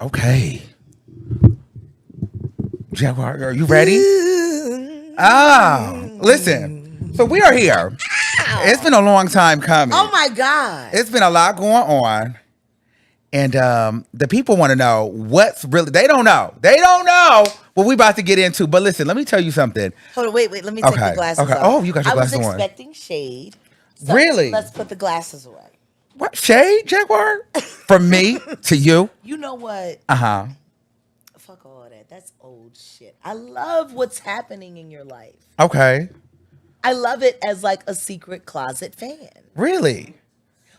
Okay. Jaguar, are you ready? Ah, listen. So we are here. It's been a long time coming. Oh my God. It's been a lot going on. And the people want to know what's really, they don't know. They don't know what we about to get into. But listen, let me tell you something. Hold on, wait. Let me take the glasses Okay. off. Oh, you got your I was glasses on. expecting shade. So Really? let's put the glasses away. What? Shade, Jaguar? From me to you? You know what? Uh-huh. Fuck all that. That's old shit. I love what's happening in your life. Okay. I love it as like a secret closet fan. Really?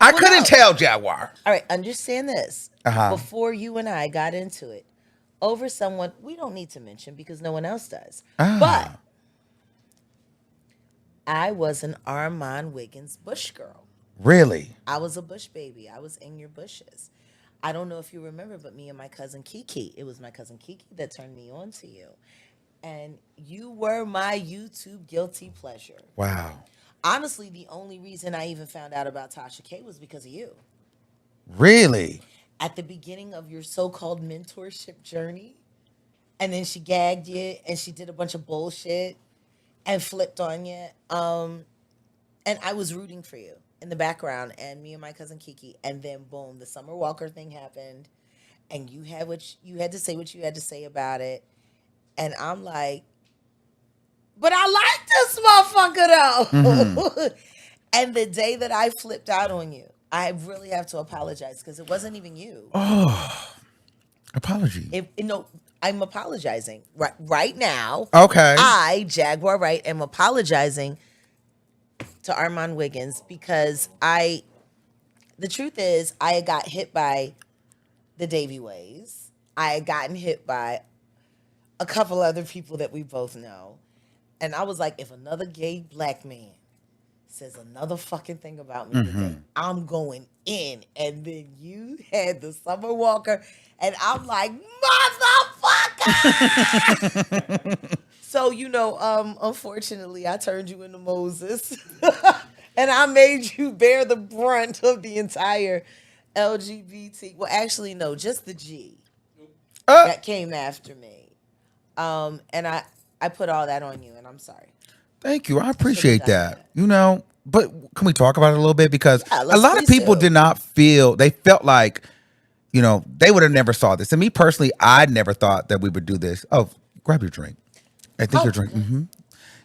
I couldn't tell, Jaguar. All right, understand this. Uh-huh. Before you and I got into it, over someone we don't need to mention because no one else does. Ah. But I was an Armon Wiggins Bush girl. Really? I was a Bush baby. I was in your bushes. I don't know if you remember, but me and my cousin Kiki, it was my cousin Kiki that turned me on to you. And you were my YouTube guilty pleasure. Wow. Honestly, the only reason I even found out about Tasha K was because of you. Really? At the beginning of your so-called mentorship journey, and then she gagged you, and she did a bunch of bullshit, and flipped on you. And I was rooting for you in the background, and me and my cousin Kiki, and then boom, the Summer Walker thing happened, and you had you had to say what you had to say about it, and I'm like, but I like this motherfucker though. Mm-hmm. And the day that I flipped out on you, I really have to apologize because it wasn't even you. Oh, apology. I'm apologizing right now. Okay. I, Jaguar Wright, am apologizing to Armon Wiggins because the truth is I got hit by the Davy Ways. I had gotten hit by a couple other people that we both know. And I was like, if another gay black man says another fucking thing about me today, I'm going in. And then you had the Summer Walker, and I'm like, motherfucker! So, unfortunately, I turned you into Moses. And I made you bear the brunt of the entire LGBT. Well, actually, no, just the G that came after me. And I put all that on you, and I'm sorry. Thank you. I appreciate that. But can we talk about it a little bit? Because a lot of people did not feel, they felt like, they would have never saw this. And me personally, I never thought that we would do this. Oh, grab your drink. I think your drink. Mm-hmm.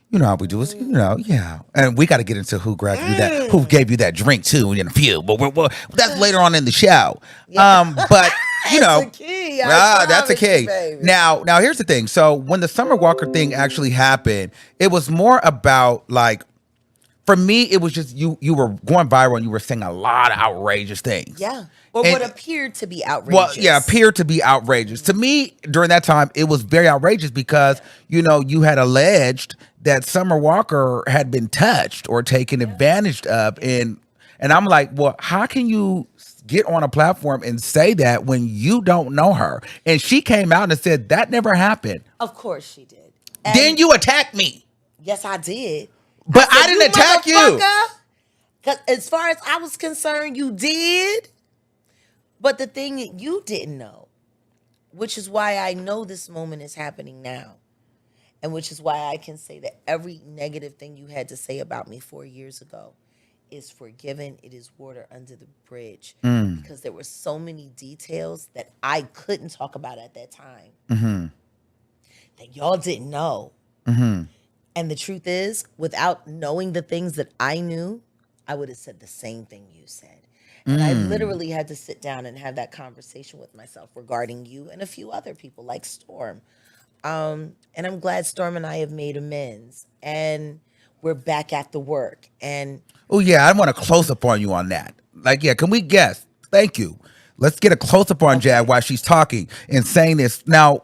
You know how we do it. Yeah. And we got to get into who grabbed you that, who gave you that drink too in a few. But that's later on in the show. Yeah. But that's a key. That's a key. Now here's the thing. So when the Summer Walker thing actually happened, it was more about like, for me, it was just you were going viral and you were saying a lot of outrageous things. Yeah. Or what appeared to be outrageous. Well, yeah, appeared to be outrageous. To me, during that time, it was very outrageous because, you had alleged that Summer Walker had been touched or taken advantage of. And I'm like, well, how can you get on a platform and say that when you don't know her? And she came out and said that never happened. Of course she did. And then you attacked me. Yes, I did. But I didn't attack you. Because as far as I was concerned, you did. But the thing that you didn't know, which is why I know this moment is happening now, and which is why I can say that every negative thing you had to say about me 4 years ago is forgiven. It is water under the bridge. Because there were so many details that I couldn't talk about at that time that y'all didn't know. And the truth is, without knowing the things that I knew, I would have said the same thing you said. And I literally had to sit down and have that conversation with myself regarding you and a few other people like Storm. And I'm glad Storm and I have made amends. And we're back at the work. And oh, yeah, I want a close-up on you on that. Like, yeah, can we guess? Thank you. Let's get a close-up on Jag while she's talking and saying this. Now,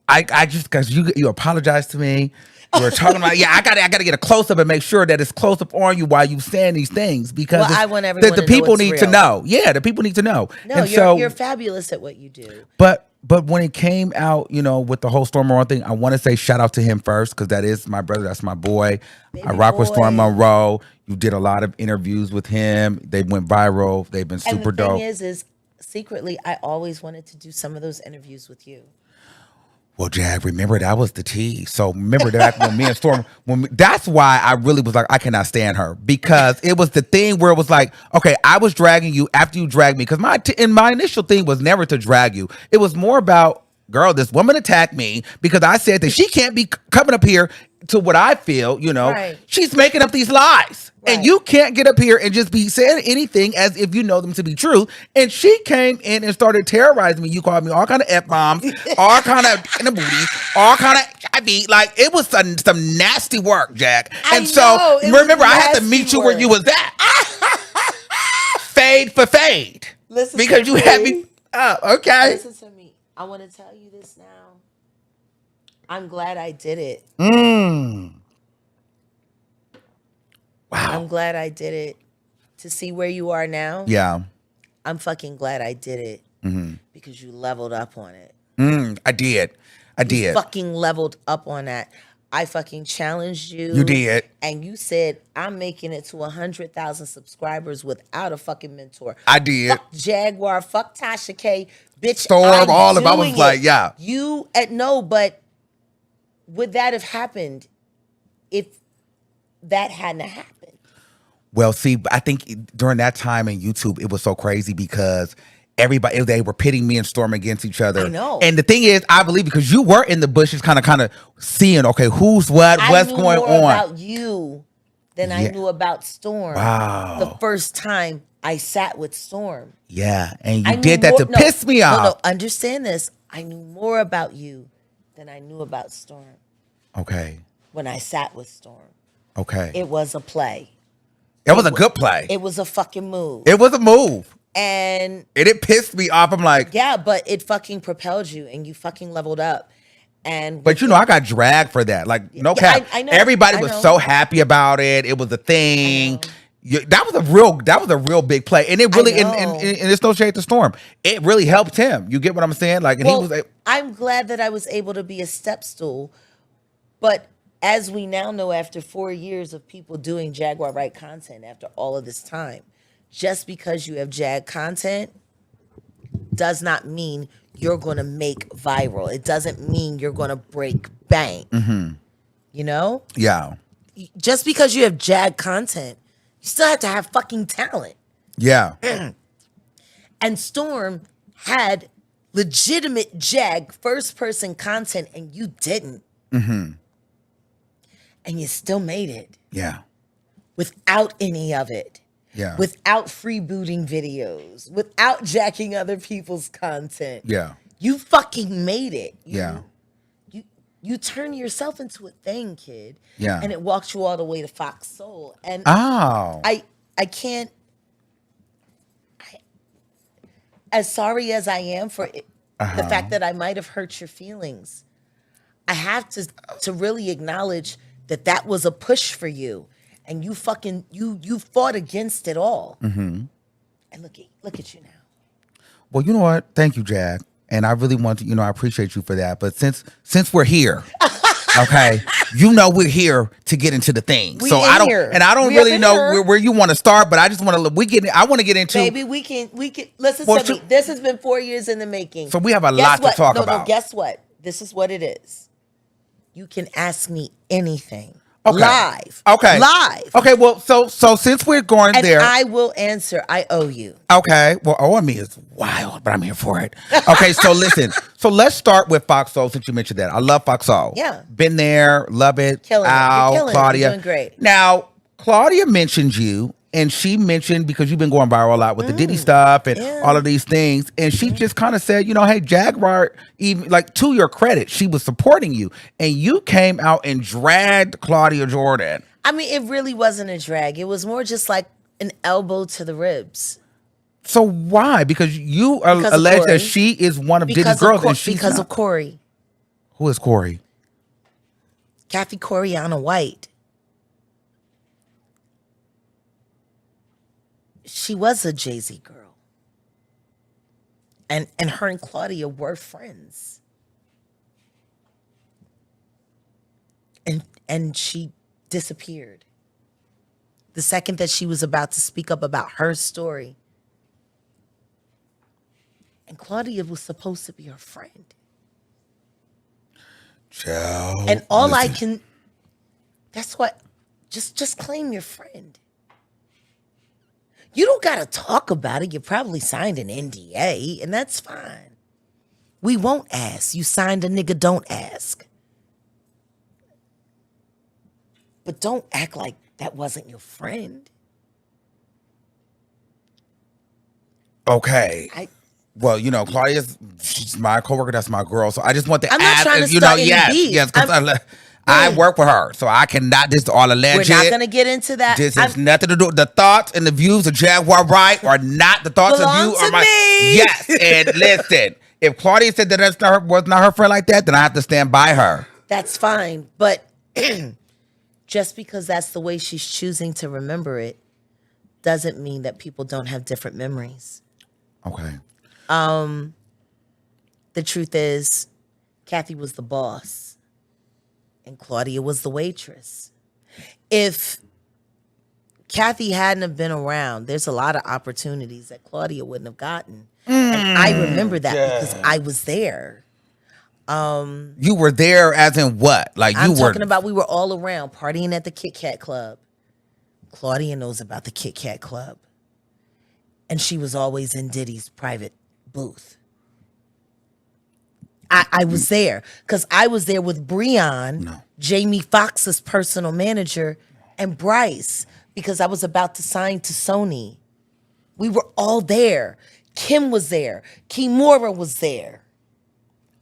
I just, because you apologized to me. You were talking about, I gotta get a close up and make sure that it's close up on you while you saying these things because I want everyone the people need to know. Yeah, the people need to know. No, you're fabulous at what you do. But when it came out, with the whole Storm Monroe thing, I want to say shout out to him first because that is my brother, that's my boy. Baby I rock boy. With Storm Monroe. You did a lot of interviews with him. They went viral. They've been super dope. And the thing is secretly, I always wanted to do some of those interviews with you. Well, Jag, remember that was the tea. So remember that when me and Storm, that's why I really was like, I cannot stand her, because it was the thing where it was like, okay, I was dragging you after you dragged me, because my initial thing was never to drag you. It was more about, girl, this woman attacked me because I said that she can't be coming up here to what I feel, Right. she's making up these lies. Right. And you can't get up here and just be saying anything as if you know them to be true. And she came in and started terrorizing me. You called me all kind of F-bombs, all kind of in the booty, all kind of, like, it was some nasty work, Jack. And so remember, I had to meet you where you was at. Fade for fade. Listen, because you had me. Oh, okay. Listen to me. I want to tell you this now. I'm glad I did it. Wow. I'm glad I did it. To see where you are now. Yeah. I'm fucking glad I did it. Because you leveled up on it. I did. You fucking leveled up on that. I fucking challenged you. You did. And you said, I'm making it to 100,000 subscribers without a fucking mentor. I did. Fuck Jaguar. Fuck Tasha K. Bitch, Storm, all of it. I was like, yeah. You, no, but would that have happened if that hadn't happened? Well, see, I think during that time in YouTube, it was so crazy because everybody, they were pitting me and Storm against each other. I know. And the thing is, I believe because you were in the bushes kind of seeing, okay, who's what's going on. I knew more about you than I knew about Storm. Wow. The first time I sat with Storm. Yeah, and you did that to piss me off. No, understand this. I knew more about you than I knew about Storm. Okay. When I sat with Storm. Okay. It was a play. It was a good play. It was a fucking move. It was a move. And it pissed me off. I'm like, yeah, but it fucking propelled you and you fucking leveled up. And but I got dragged for that. Like, no cap. I know. Everybody was so happy about it. It was a thing. That was a real big play. And it really and it's no shade to Storm. It really helped him. You get what I'm saying? Like, and he was I'm glad that I was able to be a step stool. But as we now know, after 4 years of people doing Jaguar Wright content, after all of this time, just because you have Jag content does not mean you're going to make viral. It doesn't mean you're going to break bank. You know? Yeah. Just because you have Jag content, you still have to have fucking talent. Yeah. And Storm had legitimate Jag first-person content, and you didn't. And you still made it. Yeah. Without any of it. Yeah. Without freebooting videos. Without jacking other people's content. Yeah. You fucking made it. You turn yourself into a thing, kid. Yeah. And it walked you all the way to Fox Soul. And I can't. As sorry as I am for it, the fact that I might have hurt your feelings, I have to really acknowledge that was a push for you, and you fucking you fought against it all. And look at you now. Well, you know what? Thank you, Jag. And I really want to, I appreciate you for that. But since we're here, okay, we're here to get into the thing. So I don't really know where you want to start, but I just want to I want to get into. Maybe we can listen to me. This has been 4 years in the making. So we have a lot to talk about. No, guess what? This is what it is. You can ask me anything. Okay. Live. Okay. Live. Okay, well, so since we're going and there. I will answer. I owe you. Okay. Well, owing me is wild, but I'm here for it. Okay, so listen. So let's start with Fox Soul since you mentioned that. I love Fox Soul. Yeah. Been there, love it. Killing Al, it. You're killing Claudia. It. You're doing great. Now, Claudia mentioned you. And she mentioned, because you've been going viral a lot with the Diddy stuff and all of these things. And she just kind of said, hey, Jaguar, even like to your credit, she was supporting you. And you came out and dragged Claudia Jordan. I mean, it really wasn't a drag. It was more just like an elbow to the ribs. So why? Because you allege that she is one of Diddy's girls. And she's because of Corey. Who is Corey? Kathy Coriana White. She was a Jay-Z girl. And her and Claudia were friends. And she disappeared. The second that she was about to speak up about her story, And Claudia was supposed to be her friend. Child, and all I can, that's what, just claim your friend. You don't got to talk about it. You probably signed an NDA, and that's fine. We won't ask. You signed a nigga, don't ask. But don't act like that wasn't your friend. Okay. Well, you know, she's my coworker. That's my girl. So I just want to I'm add, not trying to you know, start any beef. yes, because I work with her, so I cannot. This is all alleged. We're not going to get into that. This has nothing to do. The thoughts and the views of Jaguar Wright are not the thoughts and views of my. Yes, and listen, if Claudia said that was not her friend like that, then I have to stand by her. That's fine, but just because that's the way she's choosing to remember it, doesn't mean that people don't have different memories. Okay. The truth is, Kathy was the boss, and Claudia was the waitress. If Kathy hadn't have been around, there's a lot of opportunities that Claudia wouldn't have gotten. And I remember that because I was there. You were there as in what? Like I'm talking about we were all around partying at the Kit Kat Club. Claudia knows about the Kit Kat Club. And she was always in Diddy's private booth. I was there because I was there with Breon, Jamie Foxx's personal manager, and Bryce, because I was about to sign to Sony. We were all there. Kim was there. Kimura was there.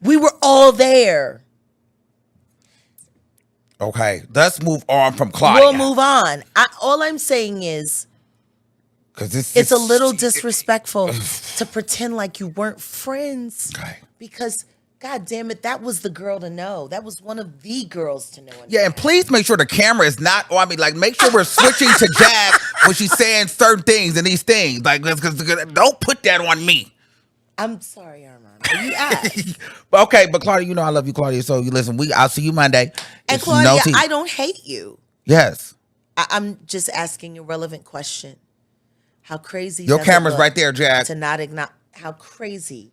We were all there. Okay, let's move on from Claudia. We'll move on. All I'm saying is, it's a little disrespectful to pretend like you weren't friends. Okay. Because, God damn it, that was the girl to know. That was one of the girls to know. Yeah, and please make sure the camera is not on me. Like, make sure we're switching to Jag when she's saying certain things and these things. Like, don't put that on me. I'm sorry, Armon. Are you asked? Okay, but Claudia, you know I love you, Claudia. So you listen. I'll see you Monday. And Claudia, I don't hate you. Yes. I'm just asking a relevant question. How crazy? Your camera's right there, Jag. To not acknowledge. How crazy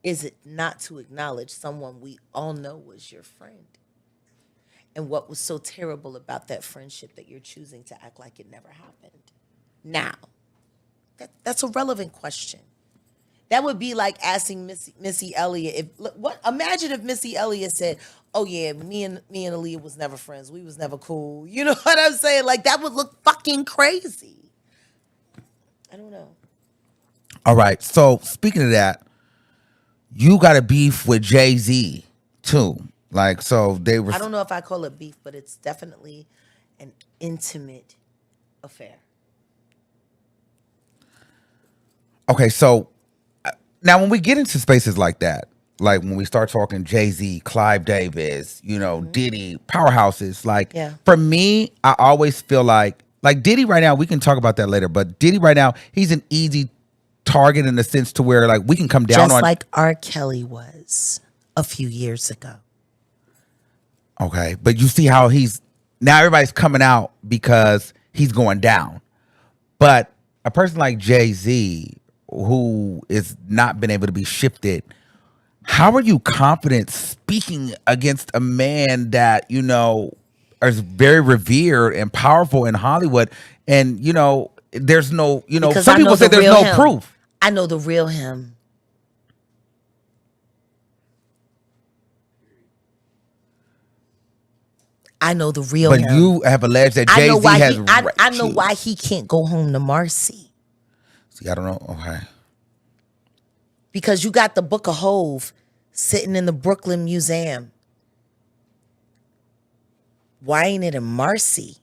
is it not to acknowledge someone we all know was your friend? And what was so terrible about that friendship that you're choosing to act like it never happened? Now, that's a relevant question. That would be like asking Missy Elliott imagine if Missy Elliott said, "Oh yeah, me and Aaliyah was never friends. We was never cool." You know what I'm saying? Like, that would look fucking crazy. I don't know. All right. So speaking of that, you got a beef with Jay-Z too. Like, so they were. I don't know if I call it beef, but it's definitely an intimate affair. Okay, so now when we get into spaces like that, like when we start talking Jay-Z, Clive Davis, Diddy, powerhouses, like for me, I always feel like Diddy right now, we can talk about that later, but Diddy right now, he's an easy target in the sense to where like we can come down on. Just like R. Kelly was a few years ago. Okay, but you see how now everybody's coming out because he's going down. But a person like Jay-Z, who is not been able to be shifted, how are you confident speaking against a man that, is very revered and powerful in Hollywood? And, there's no, some people say there's no proof. I know the real him. I know the real him. But you have alleged that Jay-Z has I know why he can't go home to Marcy. See, I don't know. Okay. Because you got the Book of Hove sitting in the Brooklyn Museum. Why ain't it in Marcy?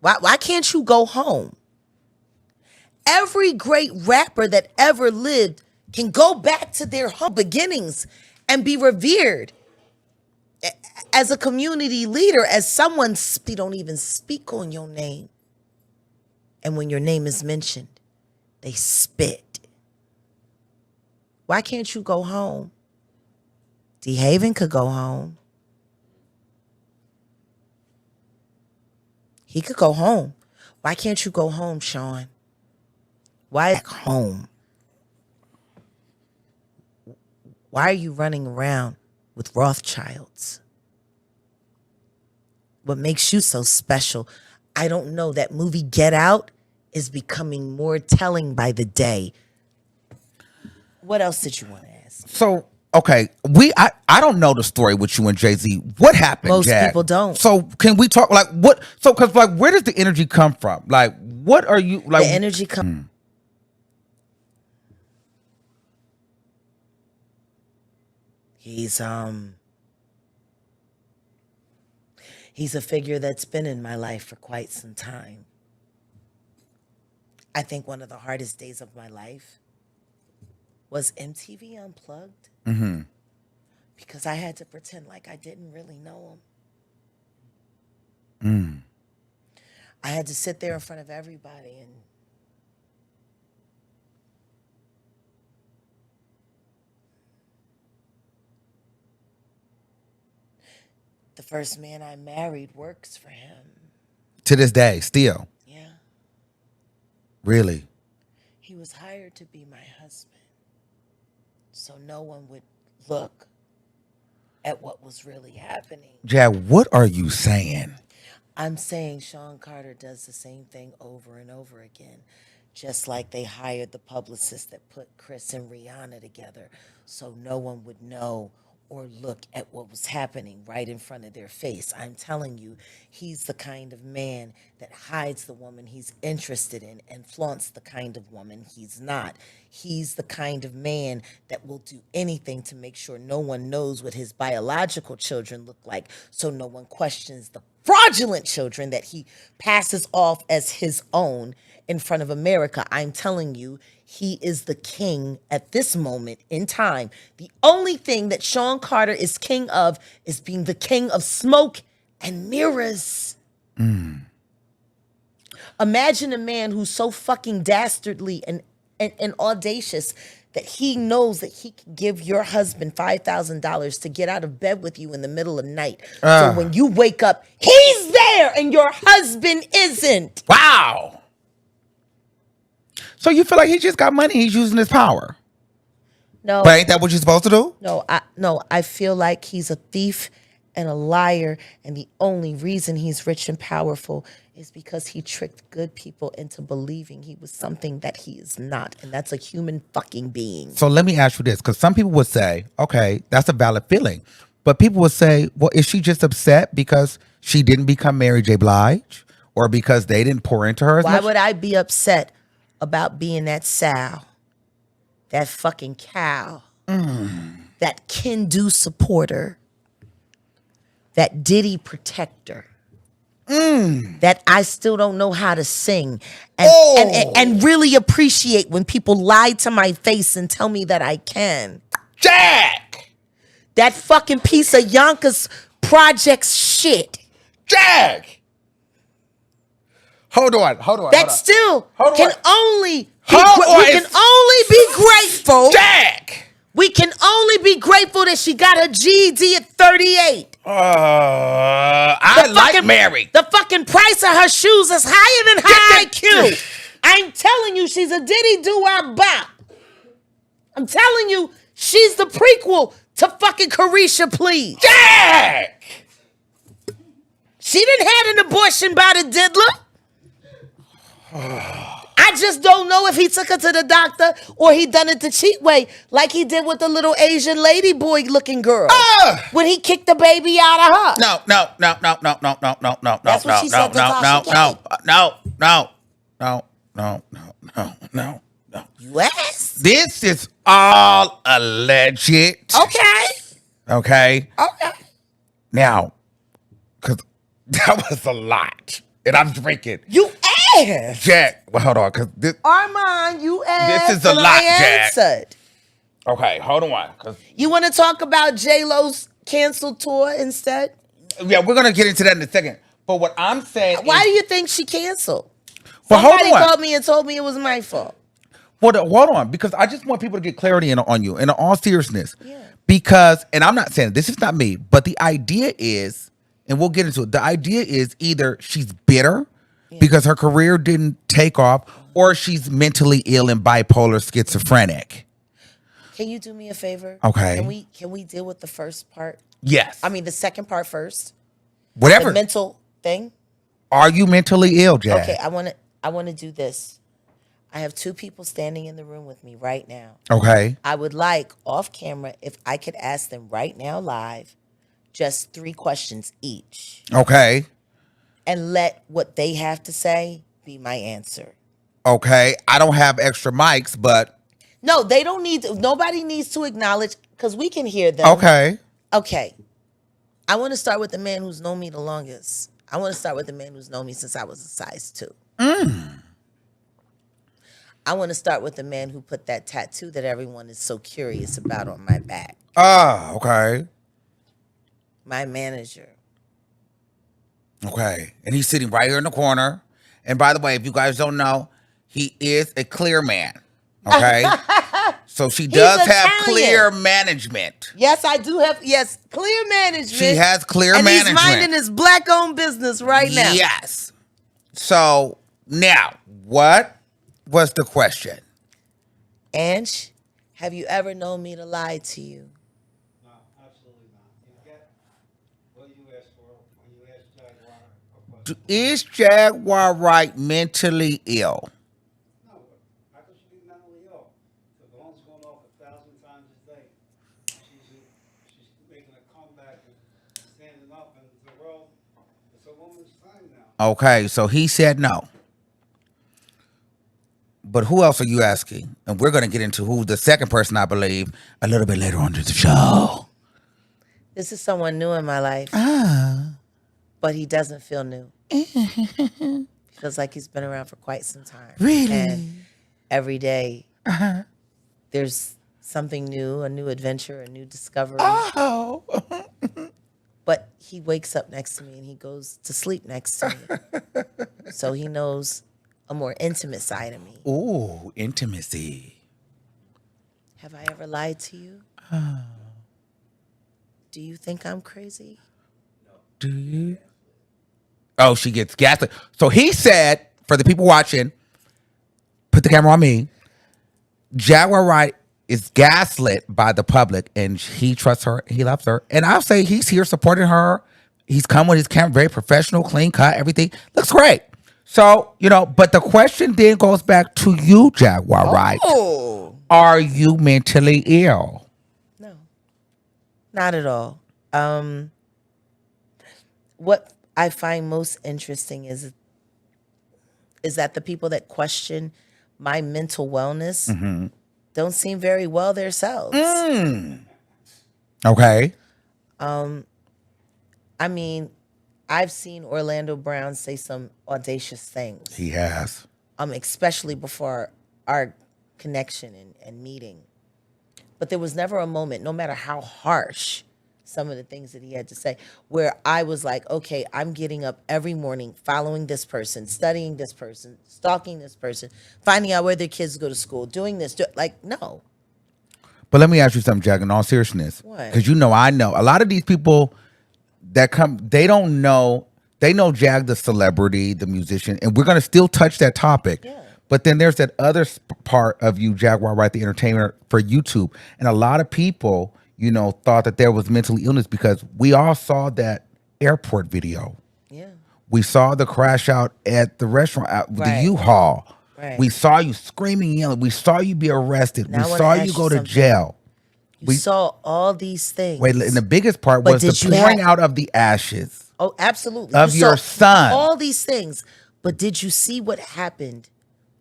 Why can't you go home? Every great rapper that ever lived can go back to their humble beginnings and be revered as a community leader, as someone. They don't even speak on your name. And when your name is mentioned, they spit. Why can't you go home? D. Haven could go home. He could go home. Why can't you go home, Sean? Why back home? Why are you running around with Rothschilds? What makes you so special? I don't know. That movie Get Out is becoming more telling by the day. What else did you want to ask? So, okay, I don't know the story with you and Jay-Z. What happened, Most Jack? people don't. So can we talk like what? So because like where does the energy come from? Like what are you like? The energy comes. He's a figure that's been in my life for quite some time. I think one of the hardest days of my life was MTV Unplugged. Because I had to pretend like I didn't really know him. I had to sit there in front of everybody and the first man I married works for him. To this day, still. Yeah. Really? He was hired to be my husband. So no one would look at what was really happening. Jack, what are you saying? I'm saying Sean Carter does the same thing over and over again. Just like they hired the publicist that put Chris and Rihanna together so no one would know or look at what was happening right in front of their face. I'm telling you, he's the kind of man that hides the woman he's interested in and flaunts the kind of woman he's not. He's the kind of man that will do anything to make sure no one knows what his biological children look like, so no one questions the fraudulent children that he passes off as his own in front of America. I'm telling you, he is the king at this moment in time. The only thing that Sean Carter is king of is being the king of smoke and mirrors. Imagine a man who's so fucking dastardly and audacious that he knows that he can give your husband $5,000 to get out of bed with you in the middle of the night. So when you wake up, he's there and your husband isn't. Wow. So you feel like he just got money, he's using his power. No. But ain't that what you're supposed to do? No, I feel like he's a thief and a liar, and the only reason he's rich and powerful is because he tricked good people into believing he was something that he is not, and that's a human fucking being. So let me ask you this, because some people would say, okay, that's a valid feeling. But people would say, well, is she just upset because she didn't become Mary J. Blige? Or because they didn't pour into her as much? Why would I be upset about being that sow, that fucking cow, that can-do supporter, that Diddy protector, that I still don't know how to sing, and really appreciate when people lie to my face and tell me that I can. Jack! That fucking piece of Yonkers Projects shit. Jack! Hold on. That still can only be grateful. Jack! We can only be grateful that she got her GED at 38. I like Mary. The fucking price of her shoes is higher than her IQ. I'm telling you, she's a Diddy do-wop. I'm telling you, she's the prequel to fucking Carisha, please. Jack! She didn't have an abortion by the diddler. I just don't know if he took her to the doctor or he done it the cheap way, like he did with the little Asian lady boy looking girl when he kicked the baby out of her. No. That's what she said to Tasha. No. You asked? This is all alleged. Okay. Now, because that was a lot. And I'm drinking. You asked. Jack, well, hold on. Because this, Armon, you asked. This is a lot, Jack. Answered. Okay, hold on. You want to talk about J-Lo's canceled tour instead? Yeah, we're going to get into that in a second. But what I'm saying Why do you think she canceled? Well, Somebody hold on. called me and told me it was my fault. Well, hold on. Because I just want people to get clarity on you in all seriousness. Yeah. Because, and I'm not saying this is not me, but the idea is, and we'll get into it, the idea is either she's bitter because her career didn't take off, or she's mentally ill and bipolar schizophrenic. Can you do me a favor? Okay. Can we deal with the first part? Yes. I mean, the second part first. Whatever. The mental thing. Are you mentally ill, Jack? Okay, I want to do this. I have 2 people standing in the room with me right now. Okay. I would like off camera if I could ask them right now live just 3 questions each. Okay. And let what they have to say be my answer. Okay. I don't have extra mics, but no, they don't need to, nobody needs to acknowledge because we can hear them. Okay. Okay. I want to start with the man who's known me the longest. I want to start with the man who's known me since I was a size 2. I want to start with the man who put that tattoo that everyone is so curious about on my back. Okay. My manager. Okay. And he's sitting right here in the corner. And by the way, if you guys don't know, he is a clear man. Okay. So she does have clear management. Yes, I do have. Yes, clear management. She has clear and management. And he's minding his black-owned business right now. Yes. So now, what was the question? Ange, have you ever known me to lie to you? No, absolutely not. You get what you asked for when you asked Jaguar a question. Is Jaguar Wright mentally ill? No, how could she be mentally ill? The phone's going off 1,000 times a day. She's making a comeback and standing up, and the world, it's a woman's time now. Okay, so he said no. But who else are you asking? And we're going to get into who the second person, I believe, a little bit later on in the show. This is someone new in my life. But he doesn't feel new. Feels like he's been around for quite some time. Really? And every day, there's something new, a new adventure, a new discovery. Oh. But he wakes up next to me and he goes to sleep next to me. So he knows a more intimate side of me. Ooh, intimacy. Have I ever lied to you? Do you think I'm crazy? Do you? Oh, she gets gaslit. So he said, for the people watching, put the camera on me. Jaguar Wright is gaslit by the public, and he trusts her. He loves her. And I'll say he's here supporting her. He's come with his camera, very professional, clean cut, everything. Looks great. So, but the question then goes back to you, Jaguar Wright. Oh. Are you mentally ill? No, not at all. What I find most interesting is that the people that question my mental wellness don't seem very well themselves. Okay. I mean, I've seen Orlando Brown say some audacious things. He has. Especially before our connection and meeting. But there was never a moment, no matter how harsh some of the things that he had to say, where I was like, okay, I'm getting up every morning, following this person, studying this person, stalking this person, finding out where their kids go to school, doing this. No. But let me ask you something, Jack, in all seriousness. What? Because I know. A lot of these people that come, they don't know. They know Jag, the celebrity, the musician, and we're going to still touch that topic. Yeah. But then there's that other part of you, Jaguar Wright, the entertainer for YouTube. And a lot of people, thought that there was mental illness because we all saw that airport video. Yeah. We saw the crash out at the restaurant, the Right. U-Haul. Right. We saw you screaming, yelling. We saw you be arrested. Now I we wanna saw ask you you go to something. jail. You saw all these things. Wait, and the biggest part But was did the you pouring have- out of the ashes Oh, absolutely. of You your saw son. all these things. But did you see what happened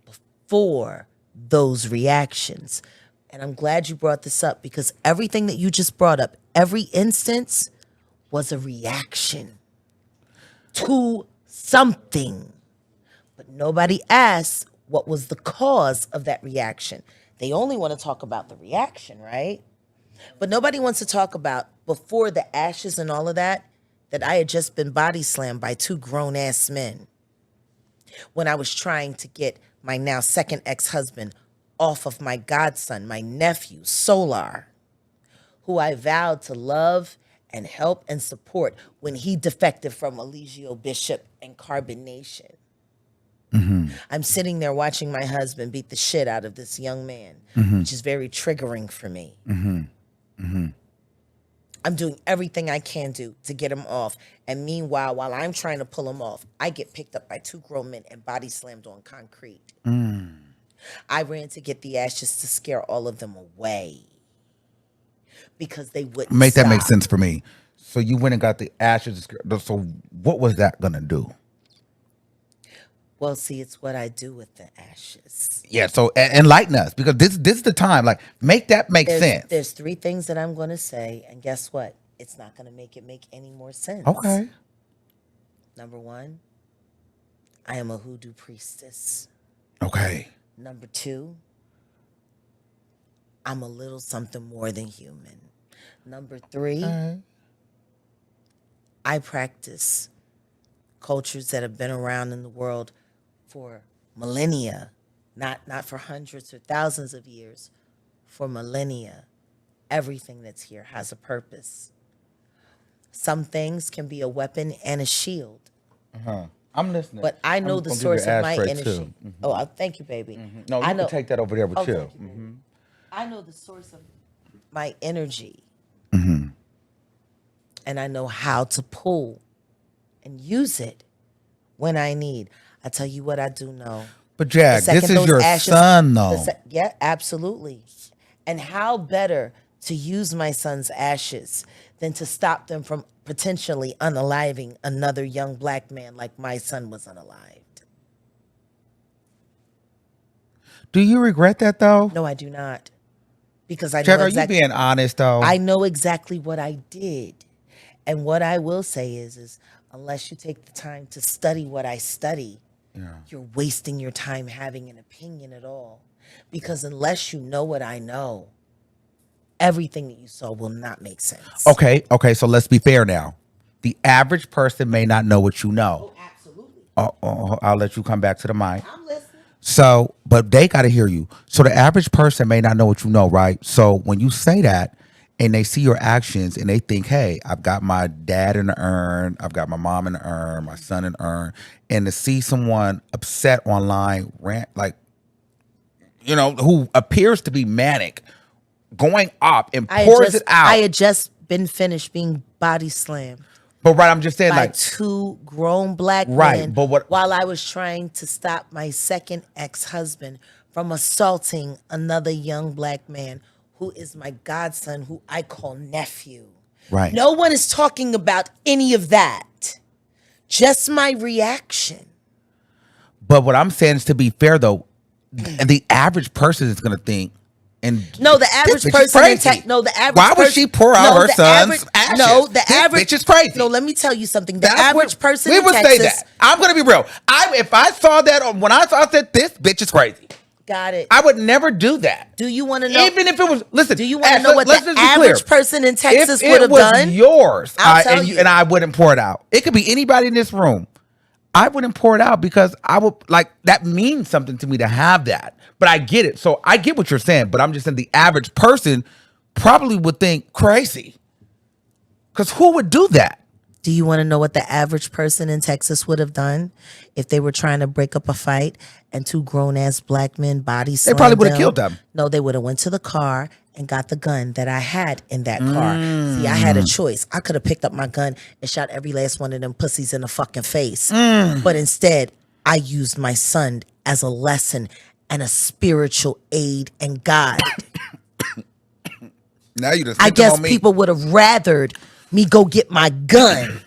before those reactions? And I'm glad you brought this up because everything that you just brought up, every instance was a reaction to something. But nobody asked what was the cause of that reaction. They only want to talk about the reaction, right? But nobody wants to talk about before the ashes and all of that I had just been body slammed by 2 grown-ass men when I was trying to get my now second ex-husband off of my godson, my nephew, Solar, who I vowed to love and help and support when he defected from Eligio Bishop and Carbon Nation. I'm sitting there watching my husband beat the shit out of this young man, which is very triggering for me. I'm doing everything I can do to get him off. And meanwhile, while I'm trying to pull him off, I get picked up by two grown men and body slammed on concrete. I ran to get the ashes to scare all of them away because they wouldn't Make that stop. make sense for me. So you went and got the ashes. So what was that going to do? Well, see, it's what I do with the ashes. Yeah, so enlighten us, because this is the time. Like, make that make sense. There's three things that I'm going to say, and guess what? It's not going to make it make any more sense. Okay. Number one, I am a hoodoo priestess. Okay. Number two, I'm a little something more than human. Number three, I practice cultures that have been around in the world for millennia, not for hundreds or thousands of years, for millennia. Everything that's here has a purpose. Some things can be a weapon and a shield. I'm listening. But I know the gonna give source you of my ashtray, energy. too. Oh, thank you, baby. No, you I know. can take that over there with Oh, you. thank you, baby. I know the source of my energy. And I know how to pull and use it when I need. I tell you what I do know. But Jag, The this second is those your ashes- son, though. Yeah, absolutely. And how better to use my son's ashes than to stop them from potentially unaliving another young black man like my son was unalived. Do you regret that, though? No, I do not. Because I know Jag, are you exactly, being honest, though? I know exactly what I did. And what I will say is unless you take the time to study what I study, you're wasting your time having an opinion at all. Because unless you know what I know, everything that you saw will not make sense. Okay, so let's be fair now. The average person may not know what you know. Oh, absolutely. I'll let you come back to the mic. I'm listening. So, but they got to hear you. So the average person may not know what you know, right? So when you say that and they see your actions and they think, hey, I've got my dad in the urn, I've got my mom in the urn, my son in the urn, and to see someone upset online, like, who appears to be manic, going up and pours it out. I had just been finished being body slammed. But right, I'm just saying, by like, two grown black right, men, but while I was trying to stop my second ex-husband from assaulting another young black man who is my godson, who I call nephew. right. No one is talking about any of that. Just my reaction. But what I'm saying is, to be fair, though, and the average person is going to think, and No, the average this bitch is person. crazy. The average. Why would she pour out her the son's ashes? No, the This average bitch is crazy. No, let me tell you something. The That's average what- person we in would Texas. say that. I'm going to be real. If I saw that when I said this bitch is crazy, Got it. I would never do that. Do you want to know? Even if it was, listen. Do you want to know what the let's just be clear. average person in Texas If would it have was done? yours, I'll tell you. and I wouldn't pour it out. It could be anybody in this room. I wouldn't pour it out because I would, like, that means something to me to have that. But I get it. So I get what you're saying, but I'm just saying the average person probably would think crazy. Because who would do that? Do you want to know what the average person in Texas would have done if they were trying to break up a fight and two grown-ass black men body slammed probably would have killed them. No, they would have went to the car and got the gun that I had in that car. See, I had a choice. I could have picked up my gun and shot every last one of them pussies in the fucking face. But instead, I used my son as a lesson and a spiritual aid and guide. Now you just I guess people would have rathered me go get my gun.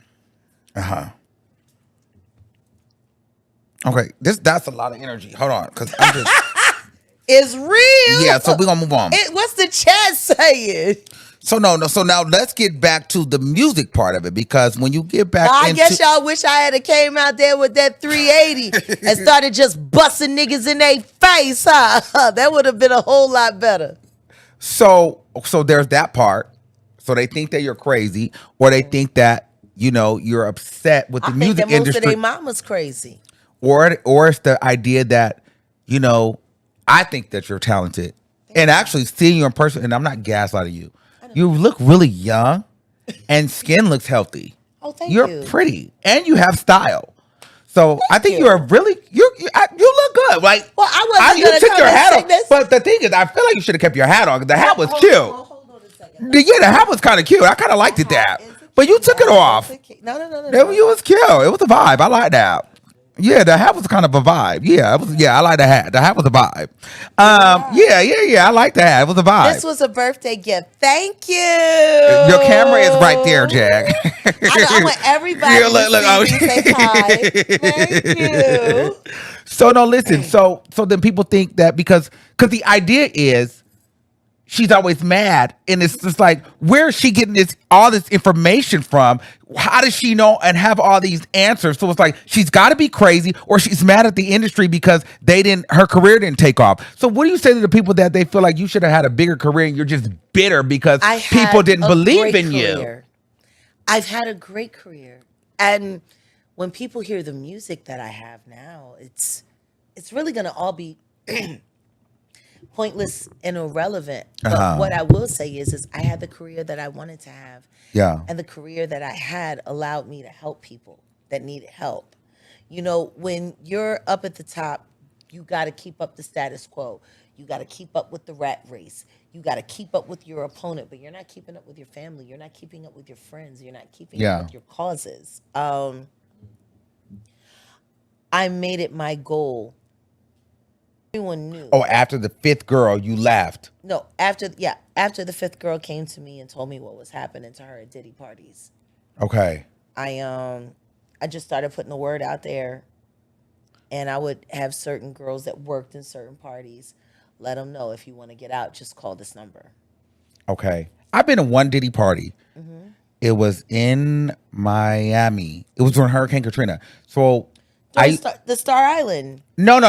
Okay, that's a lot of energy. Hold on, because I'm just It's real. yeah. So we're gonna move on. What's the chat saying? So no. So now let's get back to the music part of it, because when you get back I into, guess y'all wish I had came out there with that 380 and started just busting niggas in their face, huh? That would have been a whole lot better. so there's that part. So they think that you're crazy, or they think that you're upset with the I think music that most industry, of their mama's crazy. or it's the idea that I think that you're talented, and actually seeing you in person, and I'm not gaslighting you. You look really young, and skin looks healthy. Oh, thank You're you. pretty, and you have style. So I think you. you're really you look good. Like, Well, I wasn't you gonna took come your and hat say off, this. but the thing is, I feel like you should have kept your hat on. The hat was Hold cute. on a second. Yeah, the hat was kind of cute. I kind of liked it that, but you took it off. No. It was cute. It was a vibe. I like that. Yeah, the hat was kind of a vibe. Yeah, it was. Yeah, I like the hat. The hat was a vibe. Yeah. I like the hat. It was a vibe. This was a birthday gift. Thank you. Your camera is right there, Jack. I want everybody to see me say hi. Thank you. So no, listen. So then people think that because the idea is she's always mad, and it's just like, where is she getting all this information from? How does she know and have all these answers? So it's like she's got to be crazy, or she's mad at the industry because her career didn't take off. So what do you say to the people that they feel like you should have had a bigger career and you're just bitter because people didn't believe in you? I've had a great career, and when people hear the music that I have now, it's really gonna all be pointless and irrelevant. But what I will say is I had the career that I wanted to have. Yeah. And the career that I had allowed me to help people that needed help. You know, when you're up at the top, you got to keep up the status quo. You got to keep up with the rat race. You got to keep up with your opponent, but you're not keeping up with your family. You're not keeping up with your friends. You're not keeping up with your causes. I made it my goal. Everyone knew. Oh, after the fifth girl, you left. No, after the fifth girl came to me and told me what was happening to her at Diddy parties. Okay. I just started putting the word out there, and I would have certain girls that worked in certain parties let them know, if you want to get out, just call this number. Okay. I've been to one Diddy party. Mm-hmm. It was in Miami. It was during Hurricane Katrina. So the Star Island. No.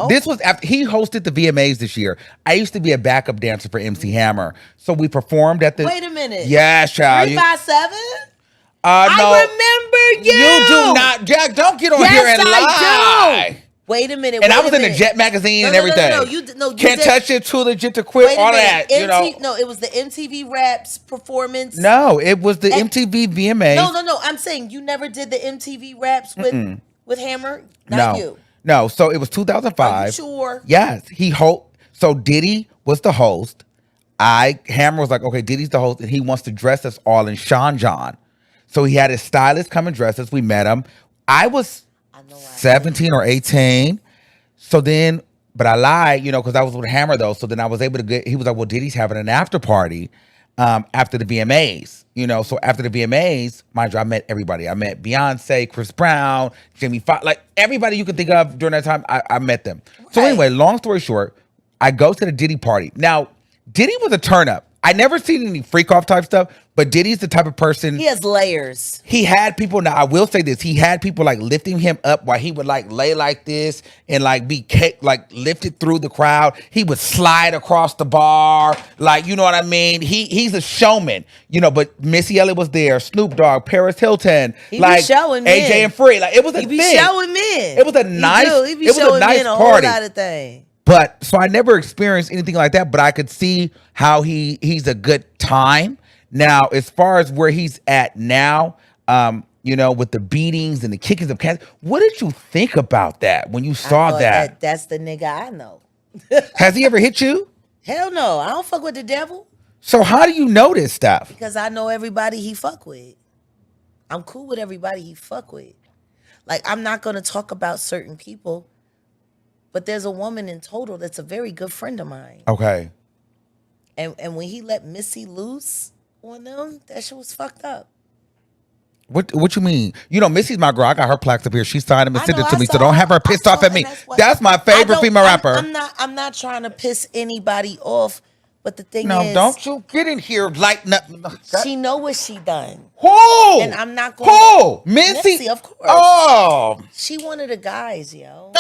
This was after he hosted the VMAs this year. I used to be a backup dancer for MC Hammer. So we performed at the... Wait a minute. Yeah, child. 357? No. I remember you. You do not. Jack, don't get on here and lie. I do. Wait a minute. And I was in the Jet magazine and everything. No, Can't touch it, too legit to quit, all that. No, it was the MTV Raps performance. No, it was the MTV VMAs. No. I'm saying you never did the MTV Raps with Hammer? Not you. No, so it was 2005. Are you sure? Yes. So Diddy was the host. Hammer was like, okay, Diddy's the host, and he wants to dress us all in Sean John. So he had his stylist come and dress us. We met him. I was 17 or 18. So then, but I lied, because I was with Hammer though. So then I was able to he was like, well, Diddy's having an after party after the VMAs. So after the VMAs, mind you, I met everybody. I met Beyonce, Chris Brown, Jamie Foxx, like everybody you could think of during that time, I met them. Right. So anyway, long story short, I go to the Diddy party. Now, Diddy was a turn up. I never seen any freak off type stuff, but Diddy's the type of person. He has layers. He had people. Now I will say this: he had people like lifting him up while he would like lay like this and like be lifted through the crowd. He would slide across the bar, like, you know what I mean. He's a showman, But Missy Elliott was there, Snoop Dogg, Paris Hilton, he be showing AJ men. And Free. Like it was a thing. He be showing men. It was a nice. He be showing men a whole lot of things. But so I never experienced anything like that, but I could see how he's a good time. Now, as far as where he's at now, with the beatings and the kickings of cats, what did you think about that when you saw that? That's the nigga I know. Has he ever hit you? Hell no. I don't fuck with the devil. So how do you know this stuff? Because I know everybody he fuck with. I'm cool with everybody he fuck with. Like, I'm not going to talk about certain people. But there's a woman in total that's a very good friend of mine. Okay. And when he let Missy loose on them, that shit was fucked up. What you mean? Missy's my girl. I got her plaques up here. She signed them and sent it to me. So don't have her pissed off at me. That's my favorite female rapper. I'm not trying to piss anybody off. But the thing is, no, don't you get in here lighting up. She know what she done. Who? And I'm not going. Who? Missy, of course. Oh, she one of the guys, yo.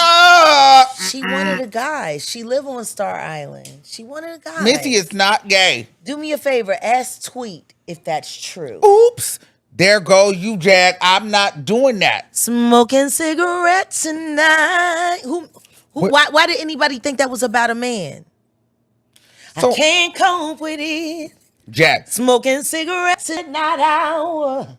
She one of the guys. She live on Star Island. She one of the guys. Missy is not gay. Do me a favor. Ask Tweet if that's true. Oops. There go you, Jack. I'm not doing that. Smoking cigarettes tonight. Why did anybody think that was about a man? So, I can't cope with it. Jack. Smoking cigarettes at night hour.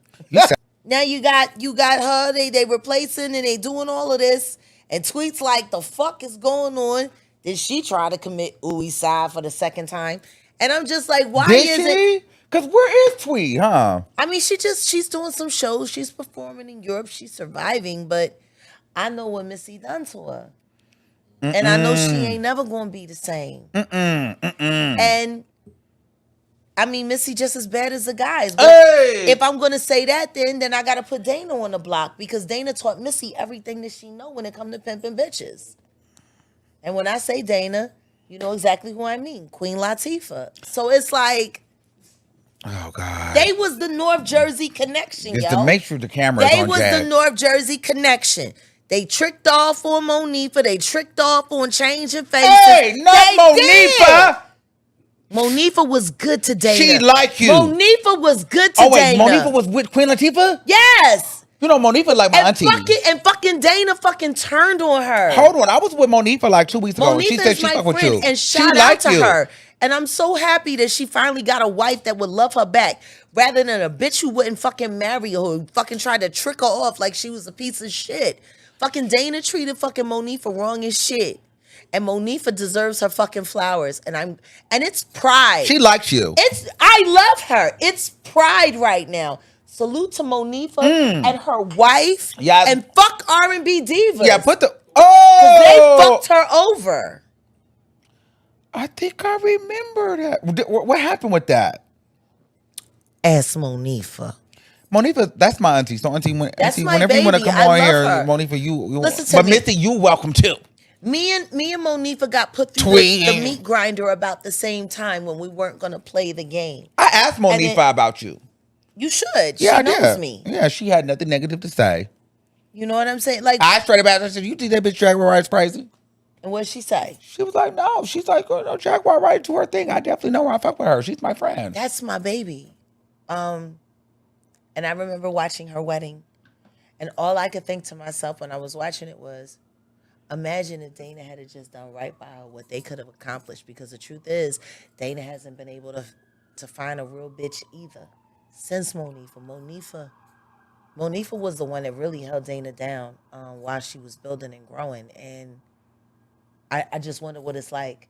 Now you got her. They replacing and they doing all of this. And tweets like, the fuck is going on? Did she try to commit suicide for the second time? And I'm just like, why Did is she? it? Because where is Tweet, huh? I mean, she's doing some shows. She's performing in Europe. She's surviving. But I know what Missy done to her. And I know she ain't never going to be the same. And I mean, Missy just as bad as the guys. But if I'm going to say that, then I got to put Dana on the block because Dana taught Missy everything that she know when it come to pimping bitches. And when I say Dana, you know exactly who I mean, Queen Latifah. So it's like, oh God, they was the North Jersey connection, it's yo. to make sure the camera is They on was Jack. the North Jersey connection. They tricked off on Monifa. They tricked off on changing faces. Hey, not Monifa. Monifa was good to Dana. She like you. Monifa was good to Oh wait, Dana. Monifa was with Queen Latifah? Yes. You know Monifa like my auntie. Fucking Dana fucking turned on her. Hold on, I was with Monifa like 2 weeks ago. Monifa She said is she my fuck with friend, you. and She shout out like to you. her. And I'm so happy that she finally got a wife that would love her back, rather than a bitch who wouldn't fucking marry her, who fucking tried to trick her off like she was a piece of shit. Fucking Dana treated fucking Monifa wrong as shit. And Monifa deserves her fucking flowers. And it's pride. She likes you. I love her. It's pride right now. Salute to Monifa and her wife. Yeah. And fuck R&B divas. Yeah, put the they fucked her over. I think I remember that. What happened with that? Ask Monifa. Monifa, that's my auntie. So auntie, That's my whenever you want to baby. come I on love here, her. Monifa, you Listen to but me. Missy, you welcome too. Me and Monifa got put through the meat grinder about the same time when we weren't gonna play the game. I asked Monifa about you. You should. Yeah, she knows me. Yeah, she had nothing negative to say. You know what I'm saying? Like, I straight about her. I said, "You think that bitch Jaguar Wright's crazy?" And what'd she say? She was like, "No." She's like, "Oh no, Jaguar Wright do her thing. I definitely know her. I fuck with her. She's my friend." That's my baby. And I remember watching her wedding, and all I could think to myself when I was watching it was, imagine if Dana had just done right by her, what they could have accomplished. Because the truth is, Dana hasn't been able to find a real bitch either since Monifa. Monifa was the one that really held Dana down while she was building and growing. And I just wonder what it's like,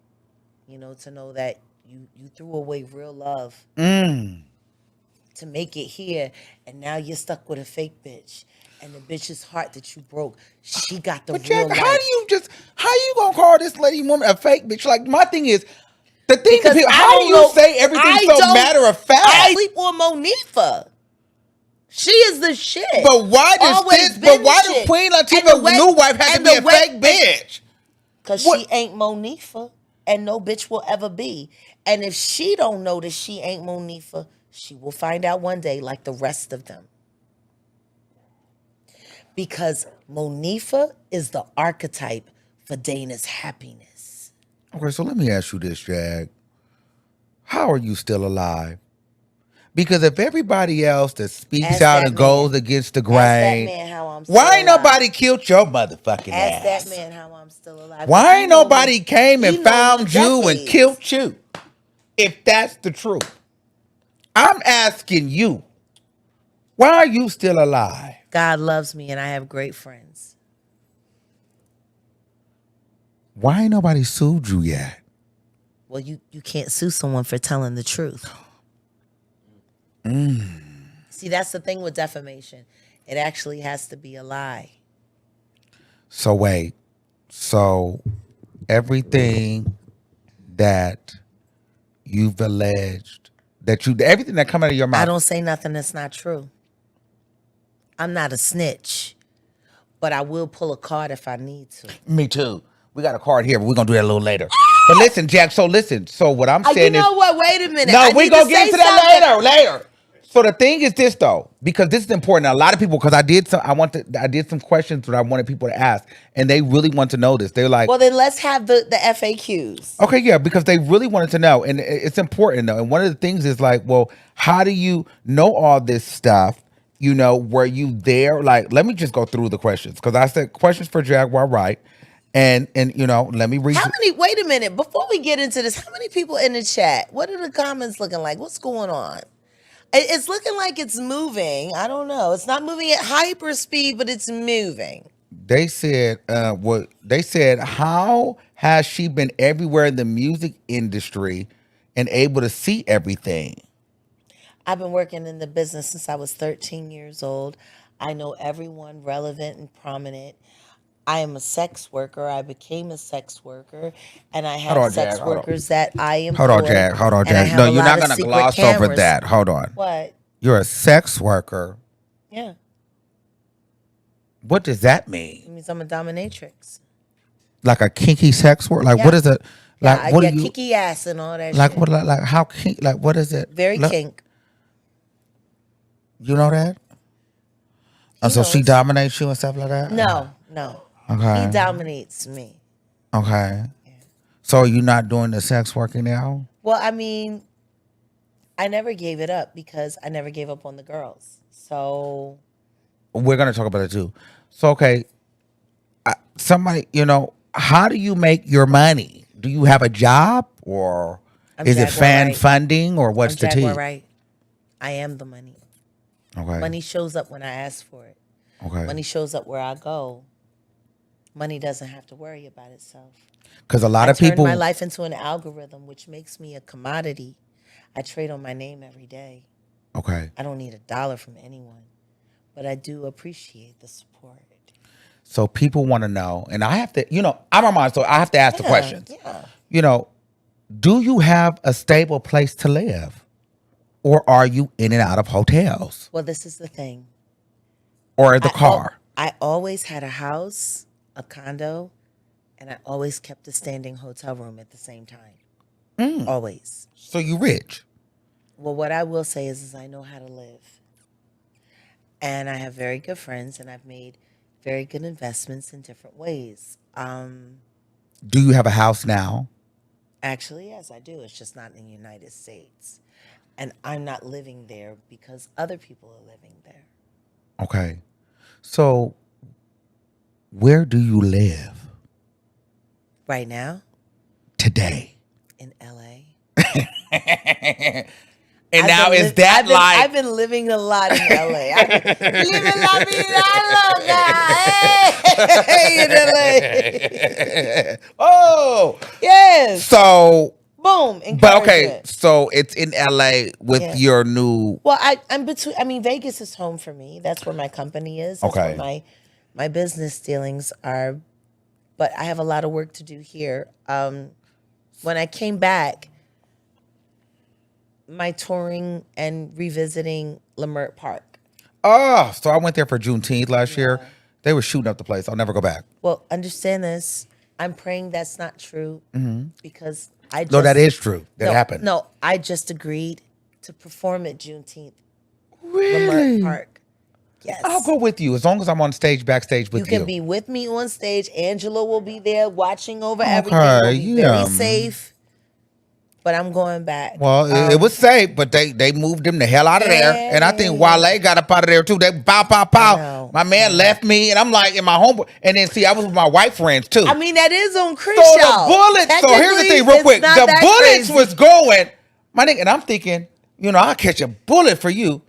to know that you threw away real love to make it here, and now you're stuck with a fake bitch. And the bitch's heart that you broke, she got the real life. How you gonna call this lady woman a fake bitch? Like, my thing is, the thing Because is, how do you say everything so matter of fact? I sleep on Monifa. She is the shit. But why does Queen Latifah's new wife have to be a fake bitch? Because she ain't Monifa, and no bitch will ever be. And if she don't know that she ain't Monifa, she will find out one day, like the rest of them. Because Monifa is the archetype for Dana's happiness. Okay, so let me ask you this, Jag. How are you still alive? Because if everybody else that speaks out and goes against the grain, why ain't nobody killed your motherfucking ass? Ask that man how I'm still alive. Why ain't nobody came and found you and killed you? If that's the truth. I'm asking you, why are you still alive? God loves me and I have great friends. Why ain't nobody sued you yet? Well, you can't sue someone for telling the truth. See, that's the thing with defamation. It actually has to be a lie. So wait. So everything that you've alleged, everything that come out of your mouth. I don't say nothing that's not true. I'm not a snitch, but I will pull a card if I need to. Me too. We got a card here, but we're going to do that a little later. But listen, Jack, so what I'm saying is... You know what? Wait a minute. No, we're going to get into that later. So the thing is this, though, because this is important. A lot of people, because I did some questions that I wanted people to ask, and they really want to know this. They're like... Well, then let's have the FAQs. Okay, yeah, because they really wanted to know, and it's important, though. And one of the things is like, well, how do you know all this stuff? Were you there? Like, let me just go through the questions, because I said questions for Jaguar Wright. And let me read. Wait a minute. Before we get into this, how many people in the chat? What are the comments looking like? What's going on? It's looking like it's moving. I don't know. It's not moving at hyper speed, but it's moving. They said, how has she been everywhere in the music industry and able to see everything? I've been working in the business since I was 13 years old. I know everyone relevant and prominent. I am a sex worker. I became a sex worker, and I Hold on, have sex Jack, hold on. workers that I employ. Hold on, Jack. Hold on, and I Jack. have No, a you're lot not of going to secret gloss over cameras. that. Hold on. What? You're a sex worker. Yeah. What does that mean? It means I'm a dominatrix. Like a kinky sex work? Like Yeah. what is it? Like Yeah, what I do got you kicky ass and all that like? shit. What like how kink? Like what is it? Very Look, kink. You know that? He So she knows. dominates you and stuff like that. No. Okay. He dominates me. Okay. So you're not doing the sex working now? Well, I mean, I never gave it up because I never gave up on the girls. So We're gonna talk about it too. So okay, somebody, how do you make your money? Do you have a job or I'm is it Jaguar fan Wright. funding or what's the Jaguar tea? Wright. I am the money. Okay. Money shows up when I ask for it. Okay. Money shows up where I go. Money doesn't have to worry about itself. Because a lot I of people. turned my life into an algorithm, which makes me a commodity. I trade on my name every day. Okay. I don't need $1 from anyone, but I do appreciate the support. So people want to know, and I have to, I'm Armon, so I have to ask the questions. Yeah. Do you have a stable place to live? Or are you in and out of hotels? Well, this is the thing. Or the car? I always had a house, a condo, and I always kept a standing hotel room at the same time. Always. So you rich? Well, what I will say is I know how to live. And I have very good friends, and I've made very good investments in different ways. Do you have a house now? Actually, yes, I do. It's just not in the United States. And I'm not living there because other people are living there. Okay. So where do you live Right now, today? in LA. And now is that I've been living a lot in LA. I've been living la vida loca. Hey, in LA. Oh, Yes. so Boom. but okay, Encouragement. so it's in LA with Yeah. your new. Well, I'm between. I mean, Vegas is home for me. That's where my company is. That's Okay. where my business dealings are. But I have a lot of work to do here. When I came back, my touring and revisiting Leimert Park. Oh, so I went there for Juneteenth last year. They were shooting up the place. I'll never go back. Well, understand this. I'm praying that's not true because I just, No, that is true. That happened. No, I just agreed to perform at Juneteenth Really? Leimert Park. Yes. I'll go with you as long as I'm on stage, backstage with You you. can be with me on stage. Angela will be there watching over Okay, everything. We'll be yeah. very safe. But I'm going back. Well, it was safe, but they moved him the hell out of there. And I think Wale got up out of there too. They pow, pow, I pow. know. My man left me, and I'm like, in my homeboy. And then see, I was with my white friends too. I mean, that is on Chris So show. the bullets. So here's the Technically, thing, real it's quick. not The that bullets crazy. was going, my nigga, and I'm thinking, I'll catch a bullet for you.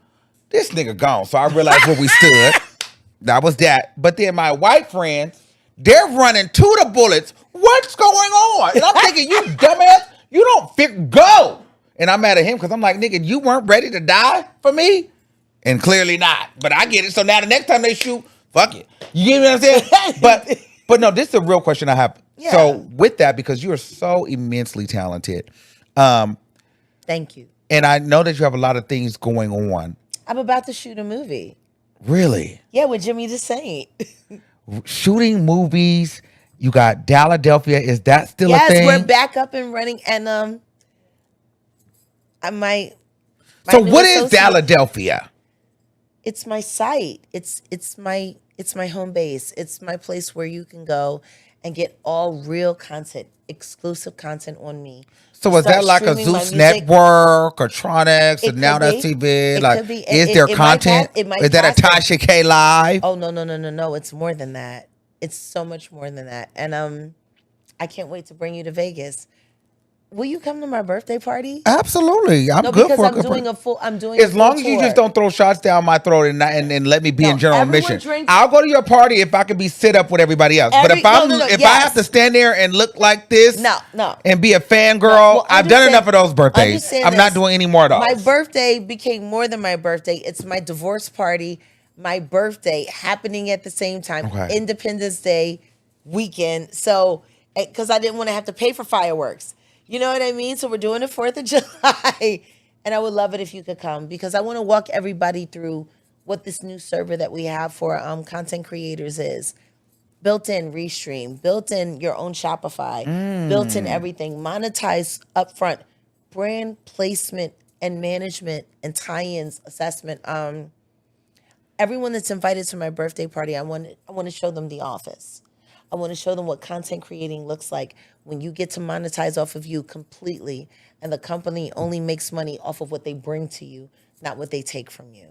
This nigga gone. So I realized where we stood. That was that. But then my white friends, they're running to the bullets. What's going on? And I'm thinking, you dumbass, you don't go. And I'm mad at him because I'm like, nigga, you weren't ready to die for me? And clearly not. But I get it. So now the next time they shoot, fuck it. You get what I'm saying? But no, this is a real question I have. Yeah. So with that, because you are so immensely talented, Thank you. and I know that you have a lot of things going on. I'm about to shoot a movie. Really? Yeah, with Jimmy the Saint. Shooting movies. You got Philadelphia. Is that still a Yes, thing? we're back up and running. And my So new what is associate- Philadelphia? It's my site. It's my home base. It's my place where you can go and get all real content, exclusive content on me. So is Start that like a streaming my Zeus music. Network or Tronics It and now could that's be. TV? It Like, could be. is It- there it might content? pass- it might Is that a pass Tasha K live? Oh no! It's more than that. It's so much more than that. And I can't wait to bring you to Vegas. Will you come to my birthday party? Absolutely, I'm No, good because for a I'm good doing party. a full. I'm doing As a full long as you just tour. don't throw shots down my throat and let me be in No, general everyone admission. drinks. I'll go to your party if I can be sit up with everybody else. But No. if I have to Yes. stand there and look like this No. and be a No. fangirl, Well, I've done enough of those birthdays. Understand I'm not this. doing any more of My those. birthday became more than my birthday. It's my divorce party. My birthday happening at the same time. Okay. Independence Day weekend. So, because I didn't want to have to pay for fireworks. You know what I mean? So we're doing the 4th of July. And I would love it if you could come because I want to walk everybody through what this new server that we have for content creators is. Built-in Restream, built-in your own Shopify, built-in everything, monetize upfront, brand placement and management and tie-ins assessment. Everyone that's invited to my birthday party, I want to show them the office. I want to show them what content creating looks like when you get to monetize off of you completely, and the company only makes money off of what they bring to you, not what they take from you.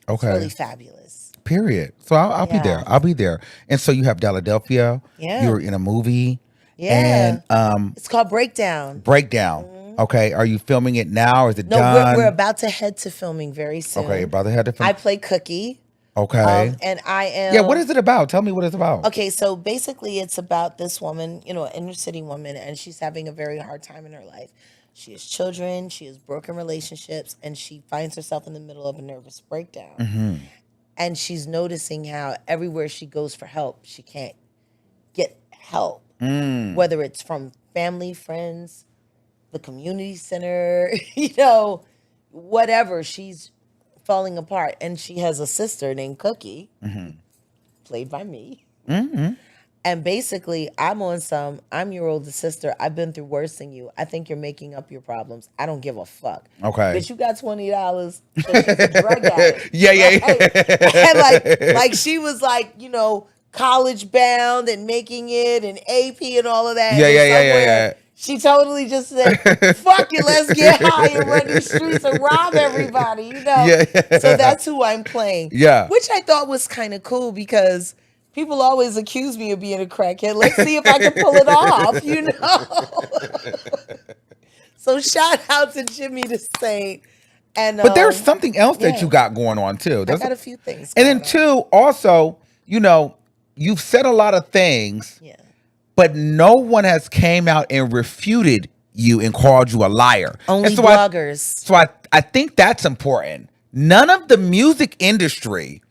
It's Okay. really fabulous. Period. So I'll be there. Yeah. I'll be there. And so you have Philadelphia. Yeah. You're in a movie. Yeah. And It's called Breakdown. Breakdown. Okay. Are you filming it now? Or is it No, done? we're about to head to filming very soon. Okay, your brother had to film. I play Cookie. Okay. And I am. Yeah, what is it about? Tell me what it's about. Okay, so basically it's about this woman, you know, an inner city woman, and she's having a very hard time in her life. She has children, she has broken relationships, and she finds herself in the middle of a nervous breakdown. Mm-hmm. And she's noticing how everywhere she goes for help, she can't get help. Whether it's from family, friends, the community center, you know, whatever. She's falling apart. And she has a sister named Cookie, played by me. And basically, I'm your older sister. I've been through worse than you. I think you're making up your problems. I don't give a fuck. Okay. But you got $20. So she's a drug addict. Yeah. And like she was like, you know, college bound and making it and AP and all of that. Yeah, And yeah. somewhere She totally just said, fuck it, let's get high and run these streets and rob everybody, you know? Yeah. So that's who I'm playing. Yeah. Which I thought was kind of cool because people always accuse me of being a crackhead. Let's see if I can pull it off, you know? So shout out to Jimmy the Saint. And But there's something else that yeah. you got going on too. I got a few things. And then going on. two, also, you know, you've said a lot of things, Yeah. but no one has came out and refuted you and called you a liar. Only And so bloggers. So I think that's important. None of the music industry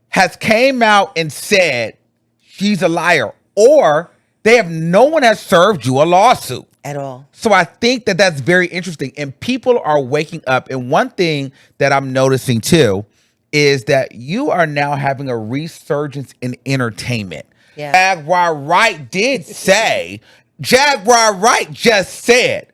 has came out and said she's a liar, or no one has served you a lawsuit. At all. So I think that that's very interesting, and people are waking up. And one thing that I'm noticing too is that you are now having a resurgence in entertainment. Yeah. Jaguar Wright did say, Jaguar Wright just said,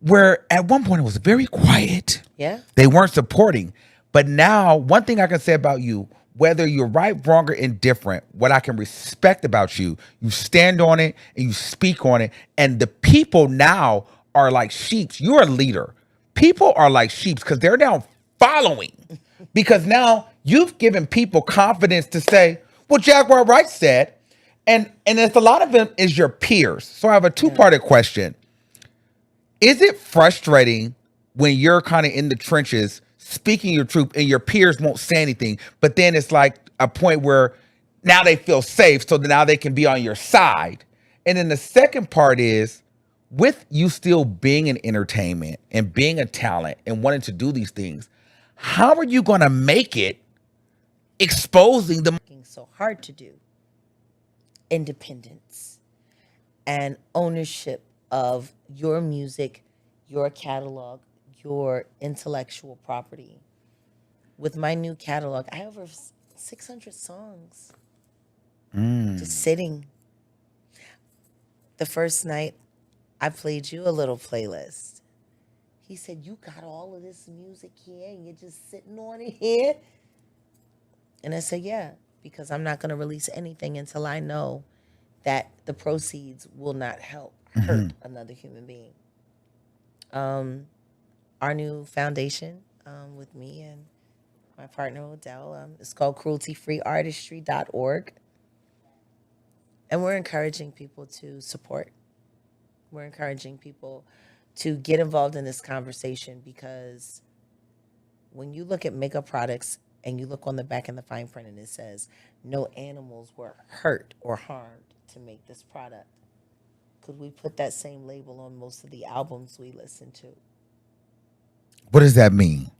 where at one point it was very quiet. Yeah. They weren't supporting. But now, one thing I can say about you, whether you're right, wrong, or indifferent, what I can respect about you, you stand on it and you speak on it. And the people now are like sheep. You're a leader. People are like sheep because they're now following. Because now you've given people confidence to say, well, Jaguar Wright said, and it's a lot of them is your peers. So I have a two-parted question. Is it frustrating when you're kind of in the trenches speaking your truth and your peers won't say anything, but then it's like a point where now they feel safe, so now they can be on your side? And then the second part is, with you still being in entertainment and being a talent and wanting to do these things, how are you going to make it exposing the So hard to do. Independence and ownership of your music, your catalog, your intellectual property. With my new catalog, I have over 600 songs just sitting. The first night, I played you a little playlist. He said, you got all of this music here and you're just sitting on it here? And I said, yeah, because I'm not going to release anything until I know that the proceeds will not hurt another human being. Our new foundation with me and my partner Odell, it's called crueltyfreeartistry.org. And we're encouraging people to support We're encouraging people to get involved in this conversation because when you look at makeup products and you look on the back in the fine print and it says no animals were hurt or harmed to make this product, could we put that same label on most of the albums we listen to? What does that mean?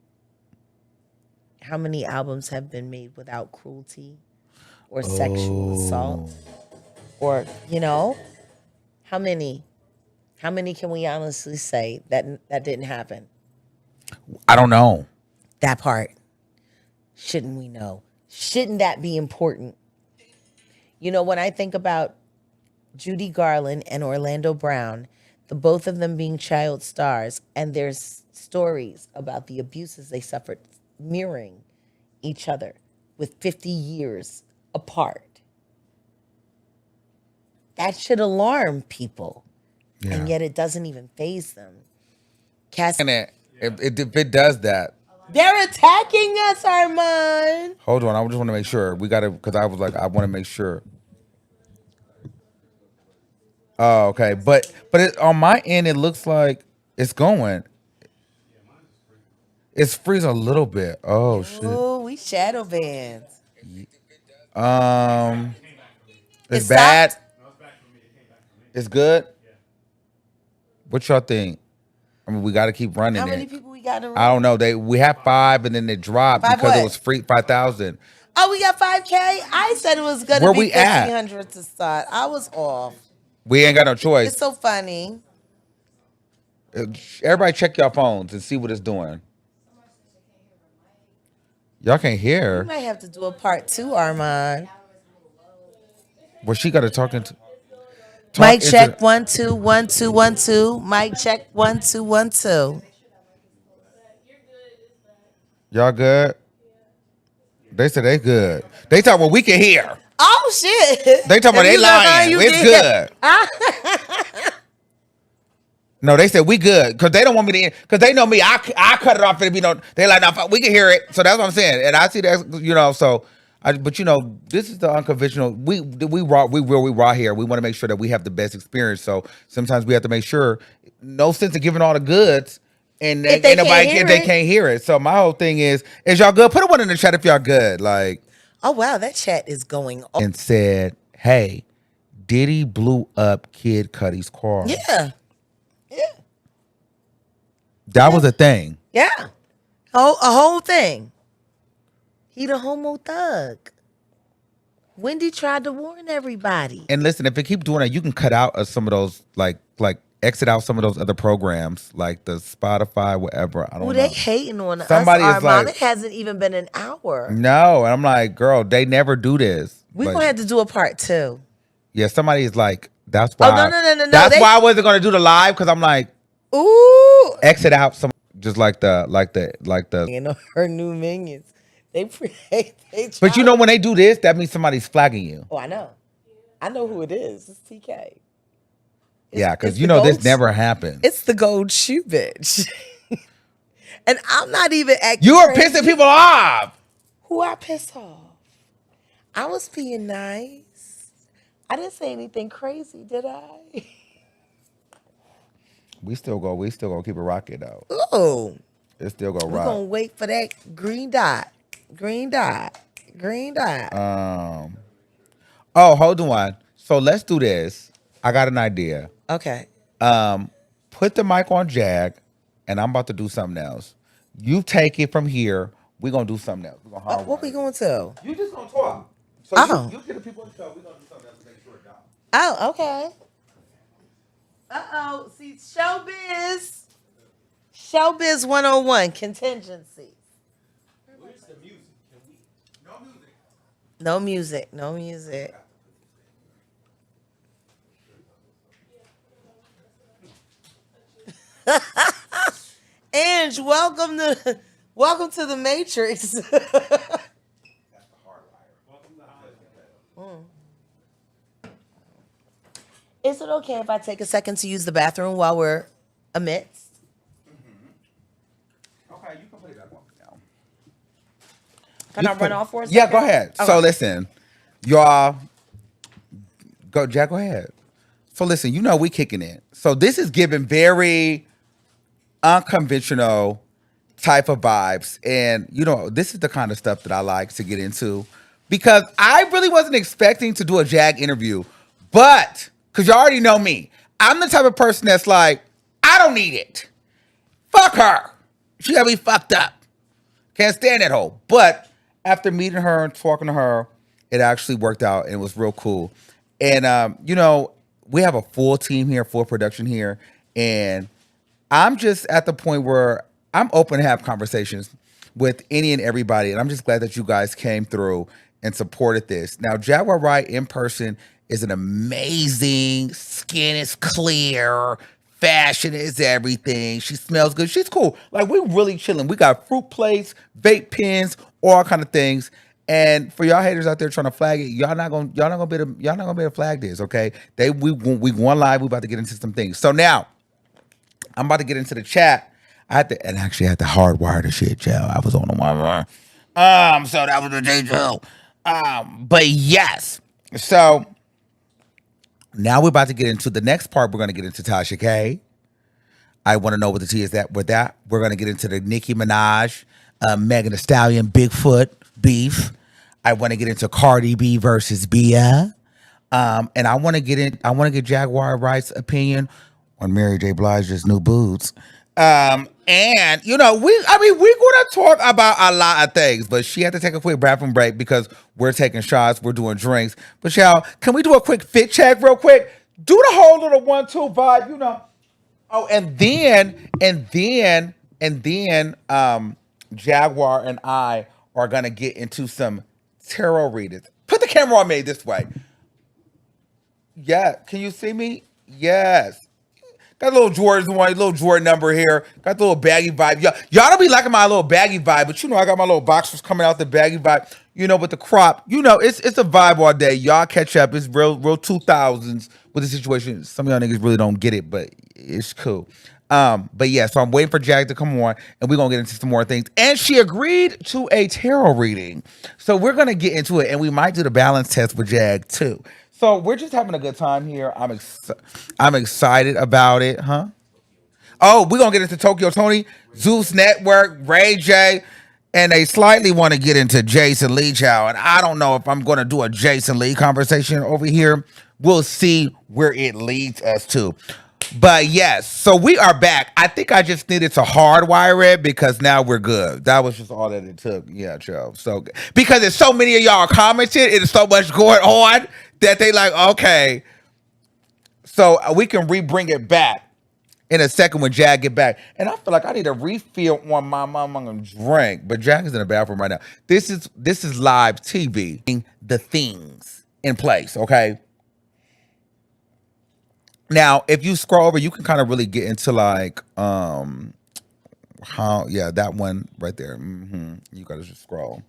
How many albums have been made without cruelty or sexual assault? Or, how many? How many can we honestly say that didn't happen? I don't know. That part. Shouldn't we know? Shouldn't that be important? When I think about Judy Garland and Orlando Brown, the both of them being child stars, and there's stories about the abuses they suffered mirroring each other with 50 years apart. That should alarm people. Yeah. And yet it doesn't even faze them. If it does that. They're attacking us, Armon. Hold on, I just want to make sure. We got to, because I was like, I want to make sure. Oh, okay. But on my end, it looks like it's going. It's freezing a little bit. Oh, shit. Oh, we shadow bands. It's bad. It's good. What y'all think? I mean, we got to keep running. How many people we got in the room? I don't know. We have 5, and then it dropped because it was free 5,000. Oh, we got 5K. I said it was gonna be 1,500 to start. I was off. We ain't got no choice. It's so funny. Everybody, check your phones and see what it's doing. Y'all can't hear. We might have to do a part 2, Armon. Well, she got to talk into. Mic check 1 2 1 2 1 2. Mic check 1 2 1 2. Y'all good? They said they good. They talk what we can hear. Oh shit! They talking about they lying. It's good. No, they said we good because they don't want me to. Because they know me. I cut it off. It'll be no. They like no. We can hear it. So that's what I'm saying. And I see that. So. But this is the unconventional. We raw here. We want to make sure that we have the best experience. So sometimes we have to make sure. No sense of giving all the goods, and they can't hear it. So my whole thing is y'all good? Put a one in the chat if y'all good. Like, oh wow, that chat is going on. And said, hey, Diddy blew up Kid Cudi's car. Yeah. That was a thing. Yeah, a whole thing. He the homo thug. Wendy tried to warn everybody. And listen, if it keep doing that, you can cut out some of those, like exit out some of those other programs, like the Spotify, whatever. I don't know. They hating on Somebody us, is like, it hasn't even been an hour. No, and I'm like, girl, they never do this. We're going to have to do a part 2. Yeah, somebody is like, that's why. Oh, no. That's why I wasn't going to do the live, because I'm like, ooh. Exit out some, just like the. Her new minions. They but when they do this, that means somebody's flagging you. Oh, I know. I know who it is. It's TK. Yeah, because this never happens. It's the gold shoe bitch. And I'm not even acting. You are pissing people off. Who I pissed off? I was being nice. I didn't say anything crazy, did I? We still gonna keep it rocking though. Oh. It still gonna rock. We're gonna wait for that green dot. Oh, hold on. So let's do this. I got an idea. Okay. Put the mic on Jag, and I'm about to do something else. You take it from here. We're gonna do something else. What we gonna do? You just gonna talk. So you get the people on the show. We're gonna do something else to make sure it's done. Oh, okay. See, Showbiz 101, contingencies. Where's the music? No music. Ange, welcome to the Matrix. That's the hard liar. Welcome to Hollywood. Is it okay if I take a second to use the bathroom while we're amidst? Okay, you can put it back on now. Can I run off for a second? Yeah, go ahead. Okay. So listen, y'all, go, Jack, go ahead. So listen, we kicking it. So this is giving very unconventional type of vibes. And, this is the kind of stuff that I like to get into because I really wasn't expecting to do a Jag interview. But, because you already know me, I'm the type of person that's like, I don't need it. Fuck her. She got me fucked up. Can't stand that hoe. But after meeting her and talking to her, it actually worked out and it was real cool. And, we have a full team here, full production here. And I'm just at the point where I'm open to have conversations with any and everybody. And I'm just glad that you guys came through and supported this. Now, Jaguar Wright in person is an amazing, skin is clear, fashion is everything. She smells good. She's cool. Like, we're really chilling. We got fruit plates, vape pens, all kind of things. And for y'all haters out there trying to flag it, y'all not gonna be able to flag this, okay? We going live. We about to get into some things. So now I'm about to get into the chat. I had to hardwire the shit, child. I was on the wire. So that was the day too. But yes. So now we're about to get into the next part. We're gonna get into Tasha K. I want to know what the tea is that with that. We're gonna get into the Nicki Minaj, Megan Thee Stallion, Bigfoot beef. I want to get into Cardi B versus Bia. And I want to get Jaguar Wright's opinion on Mary J. Blige's new boots. And we're gonna talk about a lot of things, but she had to take a quick bathroom break because we're taking shots, we're doing drinks. But y'all, can we do a quick fit check real quick? Do the whole little 1-2 vibe, Oh, and then Jaguar and I are gonna get into some tarot readings. Put the camera on me this way. Yeah, can you see me? Yes. Got a little Jordan number here. Got the little baggy vibe. Y'all don't be liking my little baggy vibe, but I got my little boxers coming out the baggy vibe. With the crop. It's a vibe all day. Y'all catch up. It's real 2000s with the situation. Some of y'all niggas really don't get it, but it's cool. But yeah, so I'm waiting for Jag to come on, and we're gonna get into some more things. And she agreed to a tarot reading, so we're gonna get into it, and we might do the balance test with Jag too. So we're just having a good time here. I'm excited about it, huh? Oh, we're gonna get into Tokyo Tony, Zeus Network, Ray J, and they slightly want to get into Jason Lee Chow. And I don't know if I'm gonna do a Jason Lee conversation over here. We'll see where it leads us to. But yes, so we are back. I think I just needed to hardwire it because now we're good. That was just all that it took. Yeah, Joe. So because there's so many of y'all commented, it is so much going on that they like, okay. So we can re-bring it back in a second when Jag get back. And I feel like I need a refill on my drink. But Jag is in the bathroom right now. This is live TV. The things in place, okay? Now, if you scroll over, you can kind of really get into like that one right there. You gotta just scroll.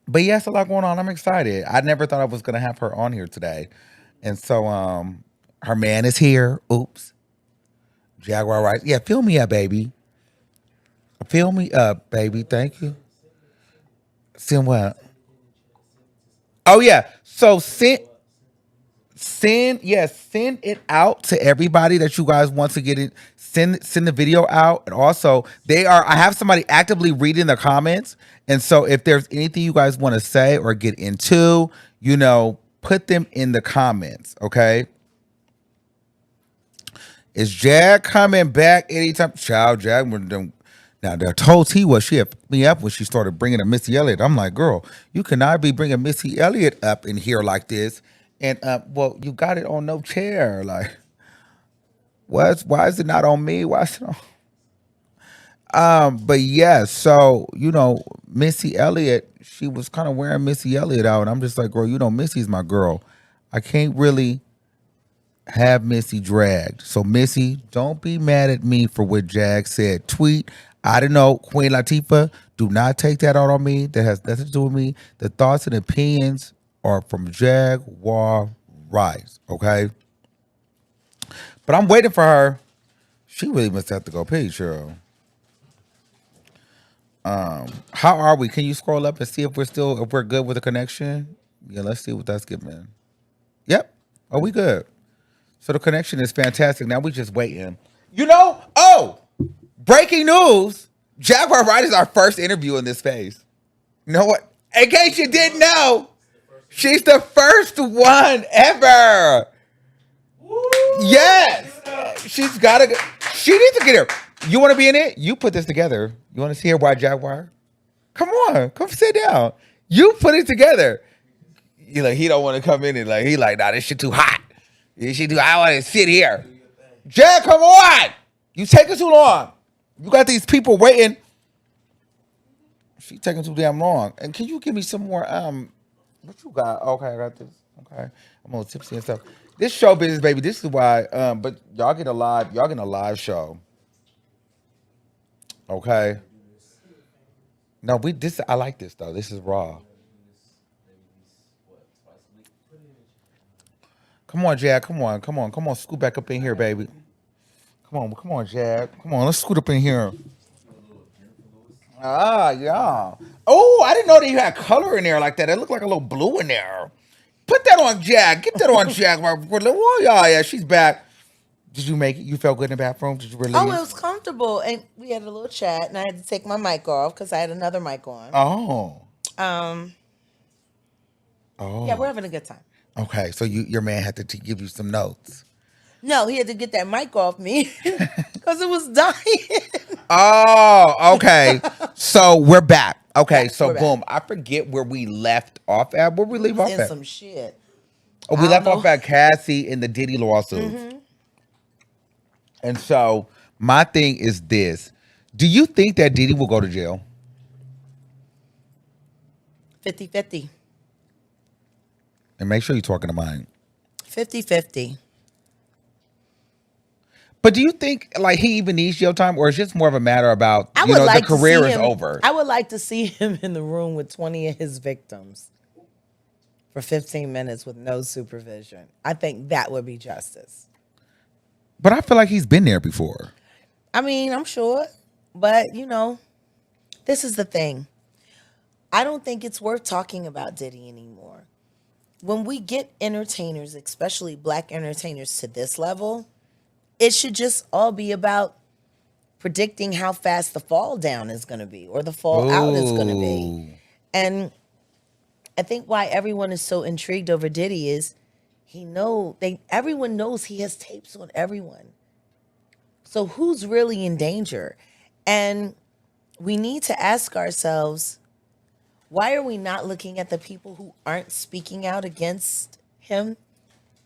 But yeah, it's a lot going on. I'm excited. I never thought I was gonna have her on here today. And so her man is here. Oops. Jaguar Wright. Yeah, fill me up, baby. Fill me up, baby. Thank you. Send what? Oh yeah. So send it out to everybody that you guys want to get it. Send the video out. And also I have somebody actively reading the comments. And so if there's anything you guys want to say or get into, put them in the comments. Okay. Is Jag coming back anytime? Child, Jag. Now, I told T she had me up when she started bringing a Missy Elliott. I'm like, girl, you cannot be bringing Missy Elliott up in here like this. And well, you got it on no chair. Like, why is it not on me? Why is it on? But yeah, so Missy Elliott, she was kind of wearing Missy Elliott out, and I'm just like, girl, Missy's my girl. I can't really have Missy dragged. So Missy, don't be mad at me for what Jag said. Tweet. I don't know, Queen Latifah. Do not take that out on me. That has nothing to do with me. The thoughts and opinions are from Jaguar Wright, okay? But I'm waiting for her. She really must have to go pee, Cheryl. How are we? Can you scroll up and see if we're good with the connection? Yeah, let's see what that's giving. Yep. Are we good? So the connection is fantastic. Now we just waiting. Breaking news. Jaguar Wright is our first interview in this phase. You know what? In case you didn't know, she's the first one ever. Yes. She's got to. She needs to get here. You want to be in it? You put this together. You want to see her why Jaguar? Come on. Come sit down. You put it together. You like, he don't want to come in and he like, nah, this shit too hot. This shit too, I want to sit here. Jag, come on. You taking too long. You got these people waiting. She taking too damn long. And can you give me some more, what you got? Okay, I got this. Okay. I'm a little tipsy and stuff. This show business, baby, this is why, but y'all getting a live show. Okay. No, I like this though. This is raw. Come on, Jag. Come on. Scoot back up in here, baby. Come on, Jag. Come on, let's scoot up in here. Ah, yeah. Oh, I didn't know that you had color in there like that. It looked like a little blue in there. Put that on Jag. Get that on Jag. Oh, yeah, she's back. Did you make it? You felt good in the bathroom? Did you release? Oh, it was comfortable. And we had a little chat, and I had to take my mic off because I had another mic on. Oh. Yeah, we're having a good time. Okay, so your man had to give you some notes. No, he had to get that mic off me because it was dying. Oh, okay. So we're back. Okay, Yeah, so we're boom. back. I forget where we left off at. Where we leave off In at? some shit. Oh, we left off at Cassie and the Diddy lawsuits. Mm-hmm. And so my thing is this. Do you think that Diddy will go to jail? 50-50. And make sure you're talking to mine. 50-50. But do you think like he even needs jail time, or it's just more of a matter about the career is over? I would like to see him in the room with 20 of his victims for 15 minutes with no supervision. I think that would be justice. But I feel like he's been there before. I mean, I'm sure, but this is the thing. I don't think it's worth talking about Diddy anymore. When we get entertainers, especially black entertainers, to this level, it should just all be about predicting how fast the fall down is going to be or the fall out is going to be. And I think why everyone is so intrigued over Diddy is everyone knows he has tapes on everyone. So who's really in danger? And we need to ask ourselves, why are we not looking at the people who aren't speaking out against him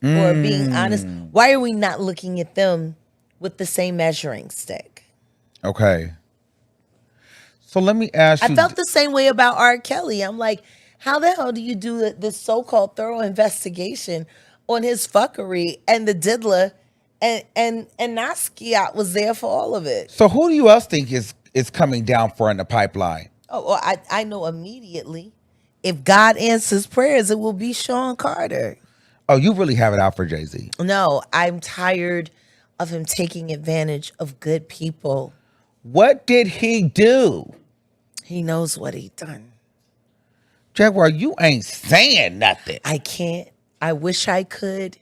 or being honest? Why are we not looking at them with the same measuring stick? Okay. So let me ask you. I felt the same way about R. Kelly. I'm like, how the hell do you do this so-called thorough investigation on his fuckery and the diddler and Nasquiat was there for all of it? So who do you else think is coming down for in the pipeline? Oh, well, I know immediately. If God answers prayers, it will be Sean Carter. Oh, you really have it out for Jay-Z. No, I'm tired of him taking advantage of good people. What did he do? He knows what he done. Jaguar, you ain't saying nothing. I can't. I wish I could.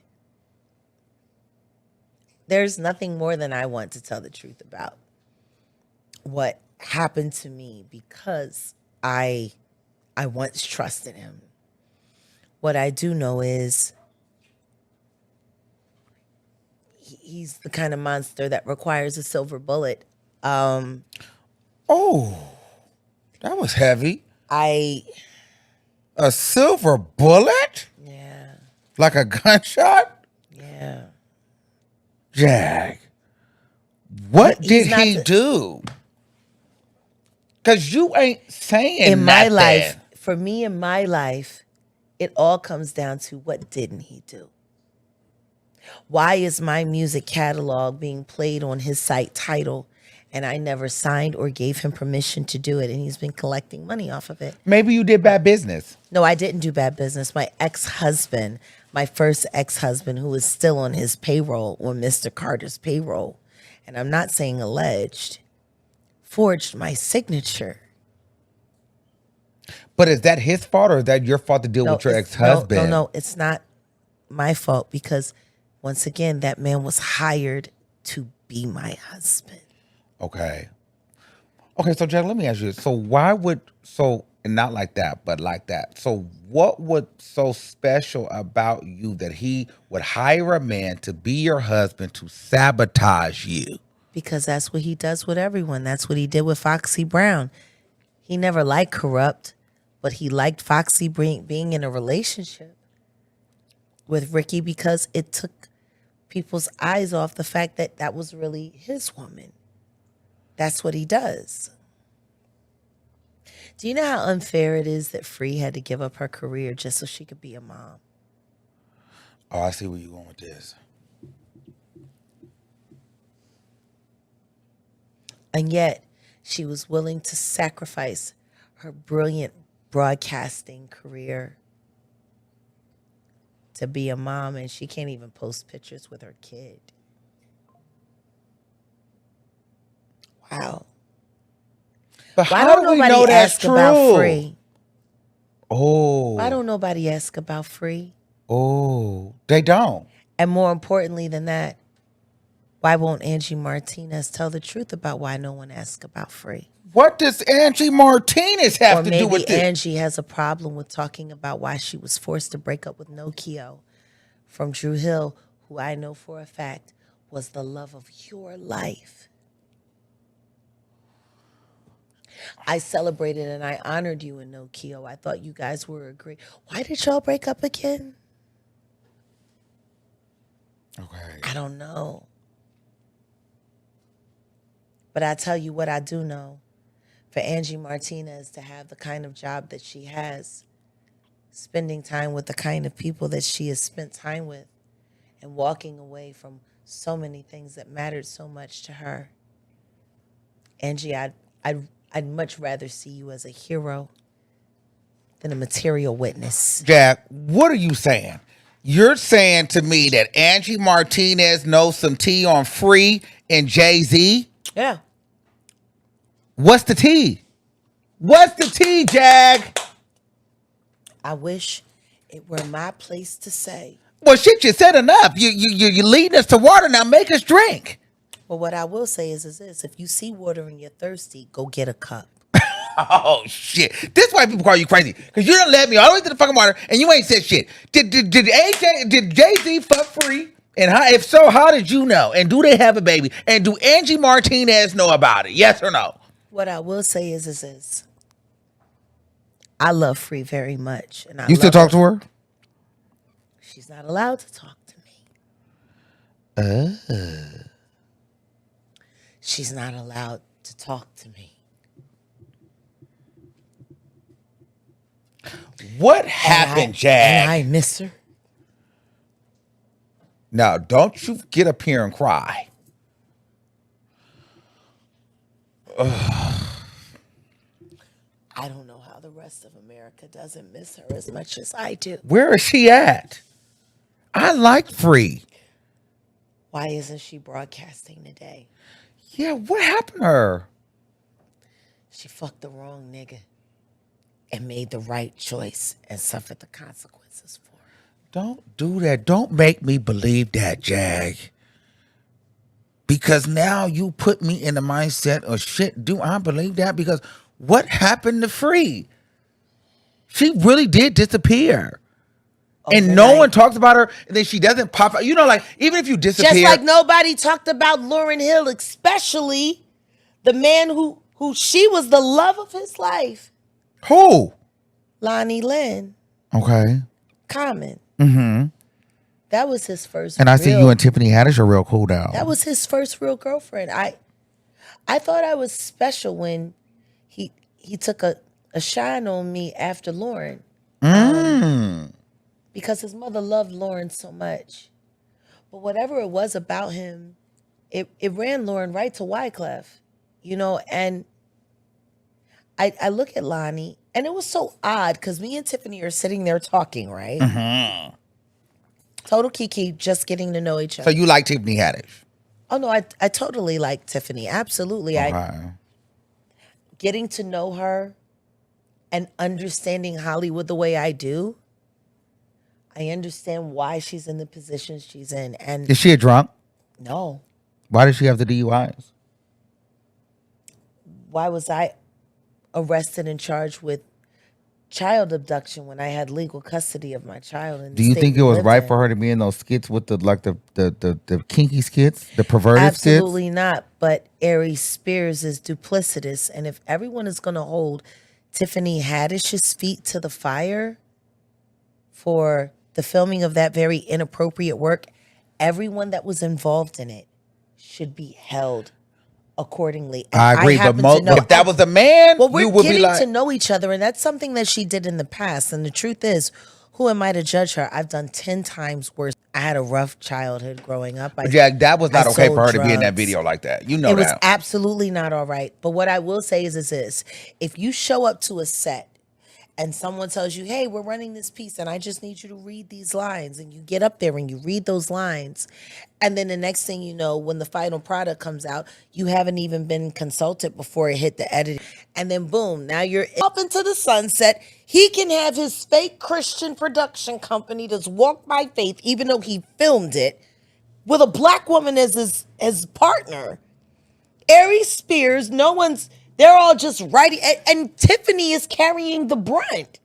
There's nothing more than I want to tell the truth about what happened to me because I once trusted him. What I do know is he's the kind of monster that requires a silver bullet. Oh, that was heavy. A silver bullet? Yeah. Like a gunshot? Yeah. Jag, what did he do? Because you ain't saying in my nothing. life, for me in my life, it all comes down to what didn't he do? Why is my music catalog being played on his site Tidal and I never signed or gave him permission to do it and he's been collecting money off of it? Maybe you did bad business. No, I didn't do bad business. My ex-husband, my first ex-husband, who is still on his payroll, on Mr. Carter's payroll, and I'm not saying alleged, forged my signature. But is that his fault or is that your fault to deal with your ex-husband? No, it's not my fault because Once again, that man was hired to be my husband. Okay. Okay, so Jack, let me ask you. So why would and not like that, but like that. So what was so special about you that he would hire a man to be your husband to sabotage you? Because that's what he does with everyone. That's what he did with Foxy Brown. He never liked Corrupt, but he liked Foxy being in a relationship with Ricky because it took people's eyes off the fact that that was really his woman. That's what he does. Do you know how unfair it is that Free had to give up her career just so she could be a mom? Oh, I see where you're going with this. And yet, she was willing to sacrifice her brilliant broadcasting career to be a mom, and she can't even post pictures with her kid. Wow. But Why how don't do we nobody know that's ask about true? Free? Oh. Why don't nobody ask about Free? Oh, they don't. And more importantly than that, why won't Angie Martinez tell the truth about why no one asks about Free? What does Angie Martinez have to do with Or this? maybe Angie has a problem with talking about why she was forced to break up with Nokio from Drew Hill, who I know for a fact was the love of your life. I celebrated and I honored you in Nokio. I thought you guys were agreed. Why did y'all break up again? Okay. I don't know. But I tell you what I do know. For Angie Martinez to have the kind of job that she has, spending time with the kind of people that she has spent time with, and walking away from so many things that mattered so much to her. Angie, I'd much rather see you as a hero than a material witness. Jack, what are you saying? You're saying to me that Angie Martinez knows some tea on Free and Jay-Z? Yeah. What's the tea? What's the tea, Jack? I wish it were my place to say. Well, shit, you said enough. You're leading us to water. Now make us drink. But what I will say is this. If you see water and you're thirsty, go get a cup. Oh, shit. This is why people call you crazy. Because you done led me all the way to the fucking water and you ain't said shit. Did Jay-Z fuck Free? And if so, how did you know? And do they have a baby? And do Angie Martinez know about it? Yes or no? What I will say is this. I love Free very much. And You still talk to her? She's not allowed to talk to me. She's not allowed to talk to me. What happened, Jack? And I miss her. Now, don't you get up here and cry. I don't know how the rest of America doesn't miss her as much as I do. Where is she at? I like Free. Why isn't she broadcasting today? Yeah, what happened to her? She fucked the wrong nigga and made the right choice and suffered the consequences for it. Don't do that. Don't make me believe that, Jag. Because now you put me in the mindset of shit. Do I believe that? Because what happened to Free? She really did disappear. And no one talks about her, and then she doesn't pop out. You know, like, even if you disappear. Just like nobody talked about Lauryn Hill, especially the man who she was the love of his life. Who? Lonnie Lynn. Okay. Common. Mm-hmm. That was his first. And I see you and Tiffany Haddish are real cool now. That was his first real girlfriend. I thought I was special when he took a shine on me after Lauren. Because his mother loved Lauren so much. But whatever it was about him, it ran Lauren right to Wyclef. You know, and I look at Lonnie, and it was so odd because me and Tiffany are sitting there talking, right? Mm-hmm. Total Kiki, just getting to know each other. So you like Tiffany Haddish? Oh, no, I totally like Tiffany. Absolutely. Okay. Getting to know her and understanding Hollywood the way I do, I understand why she's in the position she's in. And Is she a drunk? no, Why does she have the DUIs? why was I arrested and charged with child abduction when I had legal custody of my child? In the Do you state think we it was lived right in? for her to be in those skits with the kinky skits, the perverted Absolutely skits? not. But Aries Spears is duplicitous. And if everyone is going to hold Tiffany Haddish's feet to the fire for the filming of that very inappropriate work, everyone that was involved in it should be held accordingly. And I agree, but happen to know- if that was a man, well, you we're would be getting like, to know each other, and that's something that she did in the past. And the truth is, who am I to judge her? I've done 10 times worse. I had a rough childhood growing up. Jack, that was not I okay for sold her to be in that drugs. video like that. You know It was that. absolutely not all right. But what I will say is this: if you show up to a set and someone tells you, hey, we're running this piece and I just need you to read these lines, and you get up there and you read those lines, and then the next thing you know, when the final product comes out, you haven't even been consulted before it hit the editing, and then boom, now you're up into the sunset. He can have his fake Christian production company that's Walk by Faith, even though he filmed it with a black woman as his partner. Aries Spears, they're all just writing, and Tiffany is carrying the brunt.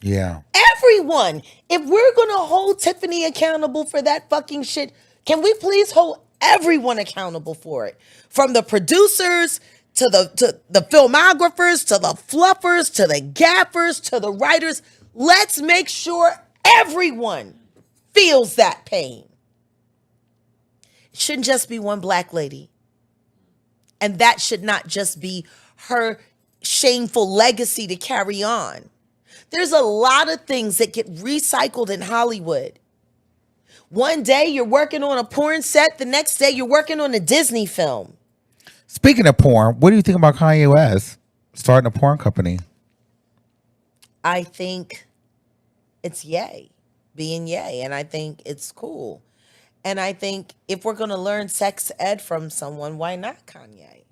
Yeah. Everyone. If we're going to hold Tiffany accountable for that fucking shit, can we please hold everyone accountable for it? From the producers to the filmographers, to the fluffers, to the gaffers, to the writers. Let's make sure everyone feels that pain. It shouldn't just be one black lady. And that should not just be her shameful legacy to carry on. There's a lot of things that get recycled in Hollywood. One day you're working on a porn set, the next day you're working on a Disney film. Speaking of porn, what do you think about Kanye West starting a porn company? I think it's being yay, and I think it's cool. And I think if we're going to learn sex ed from someone, why not Kanye?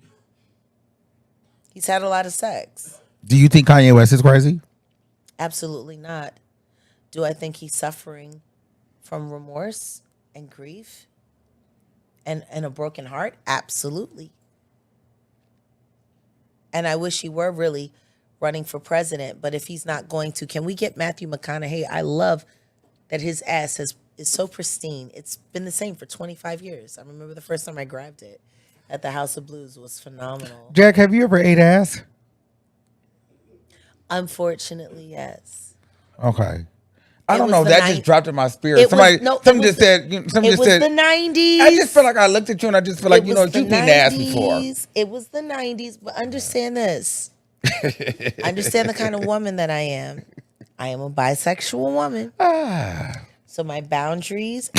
He's had a lot of sex. Do you think Kanye West is crazy? Absolutely not. Do I think he's suffering from remorse and grief and a broken heart? Absolutely. And I wish he were really running for president. But if he's not going to, can we get Matthew McConaughey? I love that his ass is so pristine. It's been the same for 25 years. I remember the first time I grabbed it at the House of Blues. It was phenomenal. Jack, have you ever ate ass? Unfortunately, yes. Okay. I It don't was know. the That nine- just dropped in my spirit. It was- Somebody no, it somebody was just the- said, somebody It just was said, the 90s. I just feel like I looked at you and I just feel like, It you know, was you've the eaten ass before. 90s. It was the 90s, but understand this. Understand the kind of woman that I am. I am a bisexual woman. So my boundaries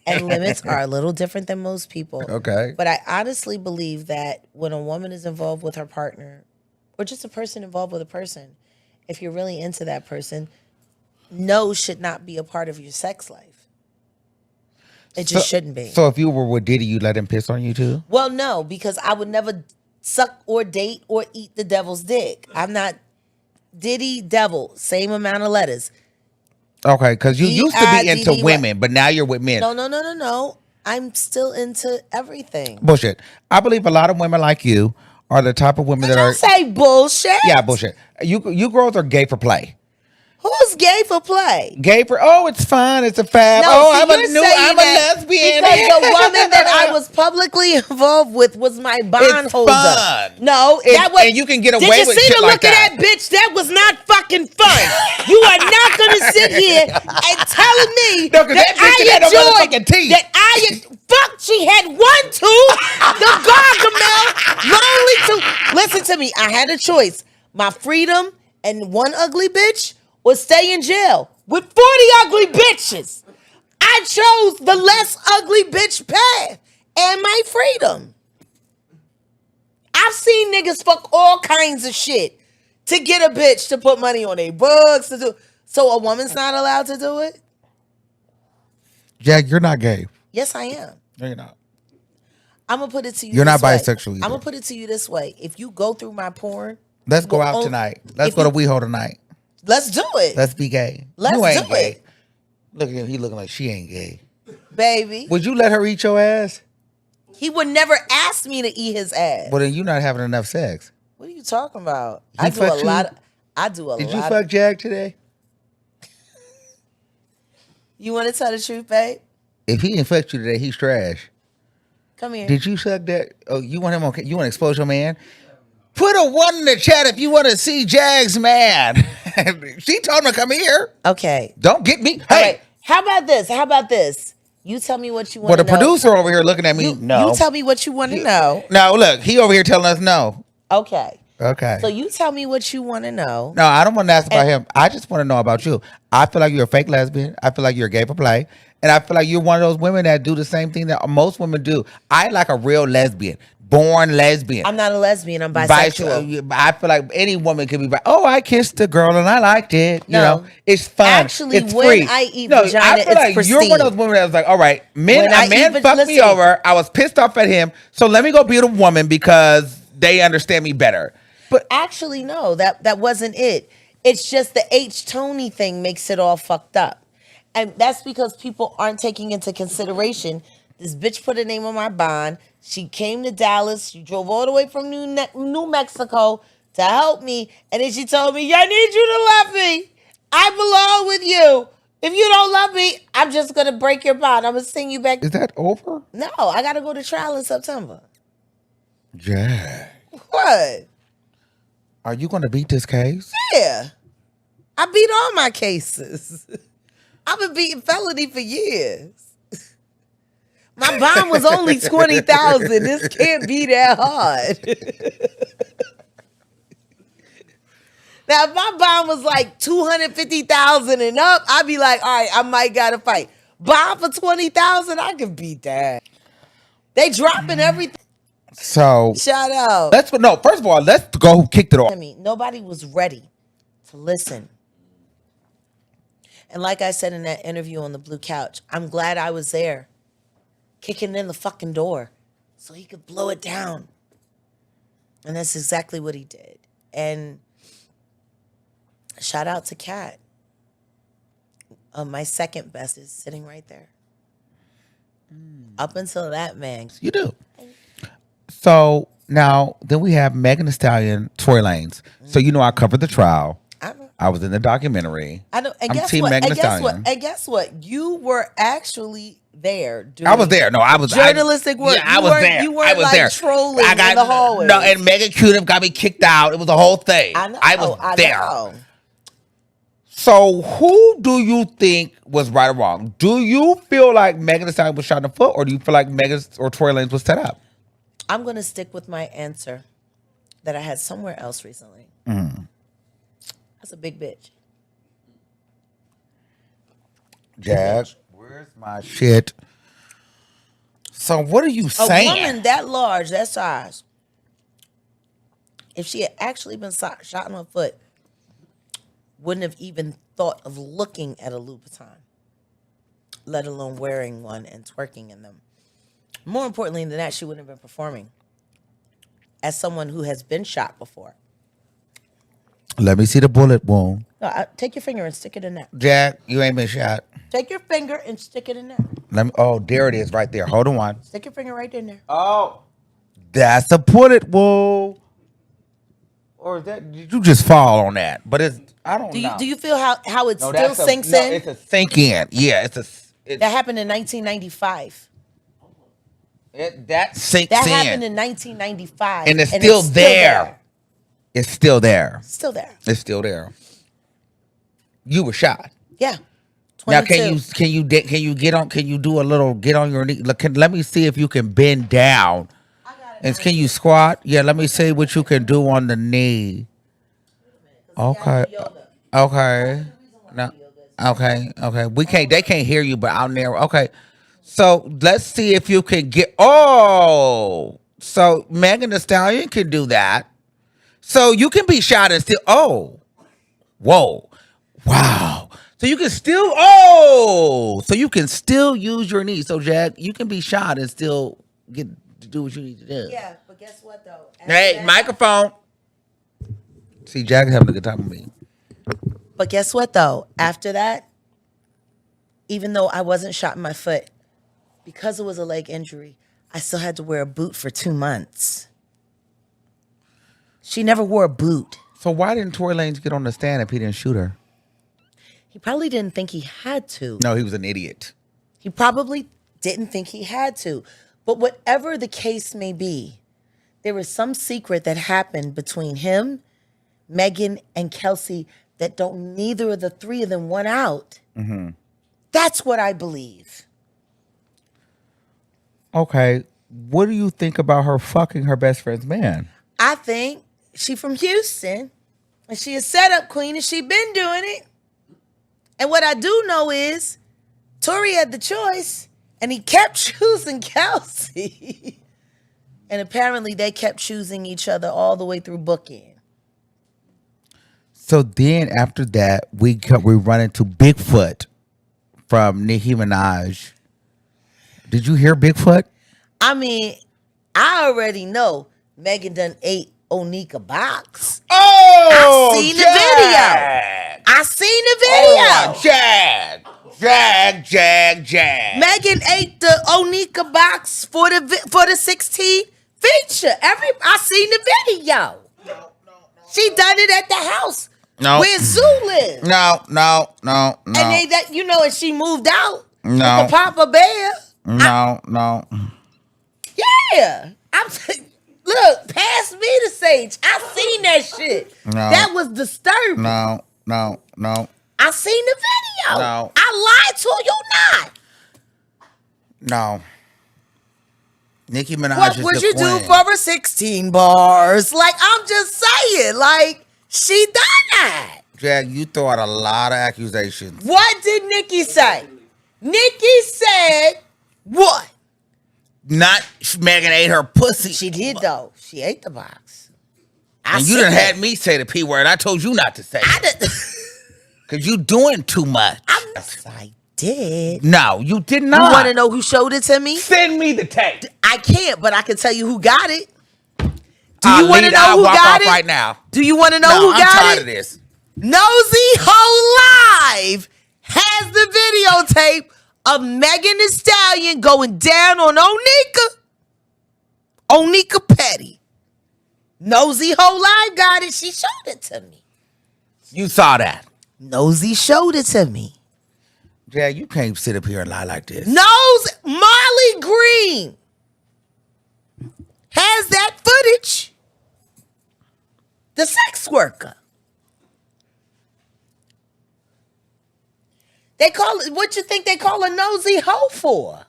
and limits are a little different than most people. Okay. But I honestly believe that when a woman is involved with her partner, or just a person involved with a person, if you're really into that person, no should not be a part of your sex life. It just shouldn't be. So if you were with Diddy, you'd let him piss on you too? Well, no, because I would never suck or date or eat the devil's dick. I'm not Diddy, devil, same amount of letters. Okay, because you used to be into D-I-D-D-Y. women, but now you're with men. No. I'm still into everything. Bullshit. I believe a lot of women like you are the type of women that Don't are. say bullshit. Yeah, bullshit. You girls are gay for play. Who's gay for play? Gay for it's fun, it's a fab. No, see, I'm you're saying a that lesbian. because the woman that I was publicly involved with was my bondholder. fun. No, that was. And you can get away Did you with see shit the like look of that. that bitch? That was not fucking fun. You are not going to sit here and telling me No, 'cause that bitch I had no enjoyed motherfucking teeth. that fuck. She had one tooth, the Gargamel, lonely tooth. Listen to me. I had a choice: my freedom and one ugly bitch, or stay in jail with 40 ugly bitches. I chose the less ugly bitch path and my freedom. I've seen niggas fuck all kinds of shit to get a bitch to put money on their books. So a woman's not allowed to do it? Jack, you're not gay. Yes, I am. No, you're not. I'm going to put it to you You're this not way. bisexual either. I'm going to put it to you this way. If you go through my porn, Let's go out Well, tonight. Let's if go to you- WeHo tonight. let's do it. Let's be gay. Let's You ain't do gay. it. Look at him. He looking like she ain't gay. Baby. Would you let her eat your ass? He would never ask me to eat his ass. Well, then you're not having enough sex. What are you talking about? He I do a fucked you? lot. I do a lot. Did you fuck Jag today? You want to tell the truth, babe? If he didn't fuck you today, he's trash. Come here. Did you suck that? Oh, you want him on? You want to expose your man? Put a 1 in the chat if you want to see Jag's man. She told him to come here. Okay. Don't get me. All Hey, right. How about this? How about this? You tell me what you want well, to the know. producer over here looking at me. No. You tell me what you want to know. No, look, he over here telling us no. Okay. Okay. So you tell me what you want to know. No, I don't want to ask about him. I just want to know about you. I feel like you're a fake lesbian. I feel like you're gay for play. And I feel like you're one of those women that do the same thing that most women do. I like a real lesbian. Born lesbian. I'm not a lesbian. I'm bisexual. I feel like any woman could be. Oh, I kissed a girl and I liked it. No. You know, it's fun. Actually, it's when free. I eat no, vagina, I feel it's like pristine. you're one of those women that was like, all right, a man fucked me listen. over. I was pissed off at him, so let me go be a woman because they understand me better. But actually, no, that wasn't it. It's just the H. Tony thing makes it all fucked up. And that's because people aren't taking into consideration. This bitch put a name on my bond. She came to Dallas. She drove all the way from New Mexico to help me. And then she told me, I need you to love me. I belong with you. If you don't love me, I'm just going to break your bond. I'm going to sing you back. is that over? No, I got to go to trial in September. Jag, What? are you going to beat this case? Yeah. I beat all my cases. I've been beating felony for years. My bond was only 20,000. This can't be that hard. Now, if my bond was like 250,000 and up, I'd be like, all right, I might gotta fight. Bond for 20,000, I can beat that. They dropping everything. So Shout out. first of all, let's go who kicked it off. I mean, nobody was ready to listen. And like I said in that interview on the blue couch, I'm glad I was there, kicking in the fucking door so he could blow it down. And that's exactly what he did. And shout out to Kat. My second best is sitting right there. Up until that, man. You do. So now then we have Megan Thee Stallion, Tory Lanez. So you know I covered the trial. I was in the documentary. I know. And I'm guess team what? Megan And Thee guess what? Stallion. And guess what? You were actually there. I was there. No, I was journalistic work. Yeah, I was there. You weren't I was like there. trolling in the hallway. No, and Megan Cuda got me kicked out. It was a whole thing. I know. I was there. Know. So who do you think was right or wrong? Do you feel like Megan Thee Stallion was shot in the foot, or do you feel like Megan or Tory Lanez was set up? I'm going to stick with my answer that I had somewhere else recently. That's a big bitch. Jag, where's my shit? So what are you saying? A woman that large, that size, if she had actually been shot in her foot, wouldn't have even thought of looking at a Louboutin, let alone wearing one and twerking in them. More importantly than that, she wouldn't have been performing as someone who has been shot before. Let me see the bullet wound. No, take your finger and stick it in there. Jack, you ain't been shot. Take your finger and stick it in there. Oh, there it is right there. Hold on. Stick your finger right in there. Oh, that's a bullet wound. Or is that, did you just fall on that? But it's, I don't know. Do you feel how it No, still sinks in? It's a sink in. Yeah, That happened in 1995. That sinks That in. happened in 1995. And it's still there. It's still there. Still there. It's still there. You were shot. Yeah. 22. Now can you get on your knee? Let me see if you can bend down. And can you squat? Yeah, let me see what you can do on the knee. Okay. Okay. No. Okay. Okay. They can't hear you, but I'll narrow. Okay. So let's see if you can get. Oh, so Megan Thee Stallion can do that. So you can be shot and still. Oh, whoa, wow. So you can still. Oh, so you can still use your knee. So Jack, you can be shot and still get to do what you need to do. Yeah, but guess what though? Hey, microphone. See, Jack is having a good time with me. But guess what though? After that, even though I wasn't shot in my foot, because it was a leg injury, I still had to wear a boot for 2 months. She never wore a boot. So why didn't Tory Lanez get on the stand if he didn't shoot her? He probably didn't think he had to. No, he was an idiot. He probably didn't think he had to. But whatever the case may be, there was some secret that happened between him, Megan, and Kelsey that don't neither of the three of them want out. Mm-hmm. That's what I believe. Okay. What do you think about her fucking her best friend's man? I think she from Houston, and she a setup queen, and she been doing it. And what I do know is Tory had the choice, and he kept choosing Kelsey. And apparently they kept choosing each other all the way through bookend. So then after that, we run into Bigfoot from Nicki Minaj. Did you hear Bigfoot? I mean, I already know Megan done ate Onika box. Oh, I seen the video. I seen the video. Jag. Megan ate the Onika box for the 16 feature. I seen the video. She done it at the house where Zoo lives. No. And and she moved out. No. With the Papa Bear. No. Yeah. Look, pass me the sage. I seen that shit. No. That was disturbing. No. I seen the video. No. I lied to you not. No. Nicki Minaj What is would the you queen. do for her 16 bars? Like, I'm just saying, like, she done that. Jag, you throw out a lot of accusations. What did Nicki say? Nicki said what? Not Megan ate her pussy. She did, though. She ate the box. And you done had me say the P word. I told you not to say it. Because you doing too much. I did. No, you did not. You want to know who showed it to me? Send me the tape. I can't, but I can tell you who got it. Do you want to know who got it? Right now. Do you want to know who got it? I'm tired of this. Nosy Ho Live has the videotape of Megan Thee Stallion going down on Onika Petty. Nosy Ho Live got it. She showed it to me. You saw that. Nosy showed it to me. Jag, you can't sit up here and lie like this. Molly Green has that footage. The sex worker. They call it, what you think they call a nosy hoe for?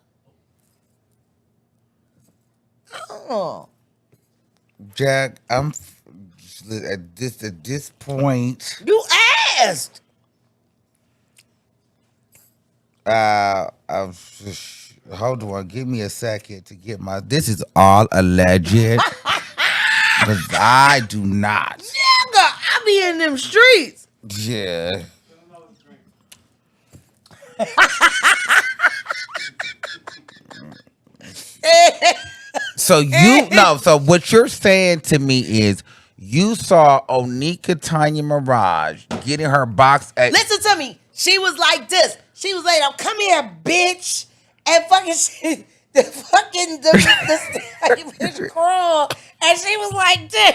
Oh. Jag, I'm at this point. You asked. Hold on, give me a second to get my. This is all alleged. Because I do not. Nigga, I be in them streets. Yeah. So what you're saying to me is you saw Onika Tanya Mirage getting her box at. Listen to me. She was like this. She was like, "Oh, come here, bitch," and fucking the crawl, and she was like this.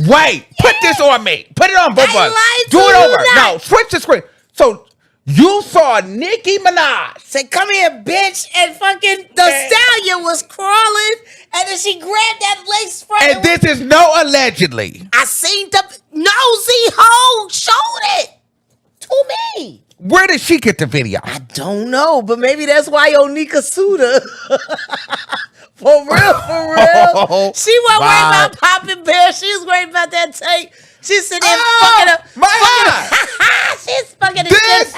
Wait, put this on me. Put it on both of us. Do it over. No, switch the screen. So you saw Nicki Minaj say, "Come here, bitch," and fucking the stallion was crawling, and then she grabbed that lace front. And this is no allegedly. I seen the nosy hoe showed it to me. Where did she get the video? I don't know, but maybe that's why Onika sued her. For real. She wasn't worried about popping bear. She was worried about that tape. She's sitting there fucking up. She's fucking this.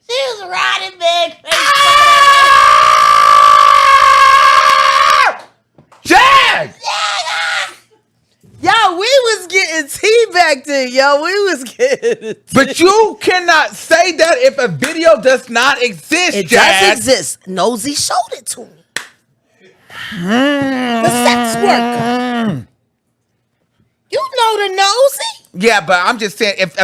She was riding big. Jag! Yo, we was getting tea back then, yo. We was getting tea. But you cannot say that if a video does not exist, It Jag. does exist. Nosy showed it to me. The sex worker. You know the Nosy? Yeah, but I'm just saying, if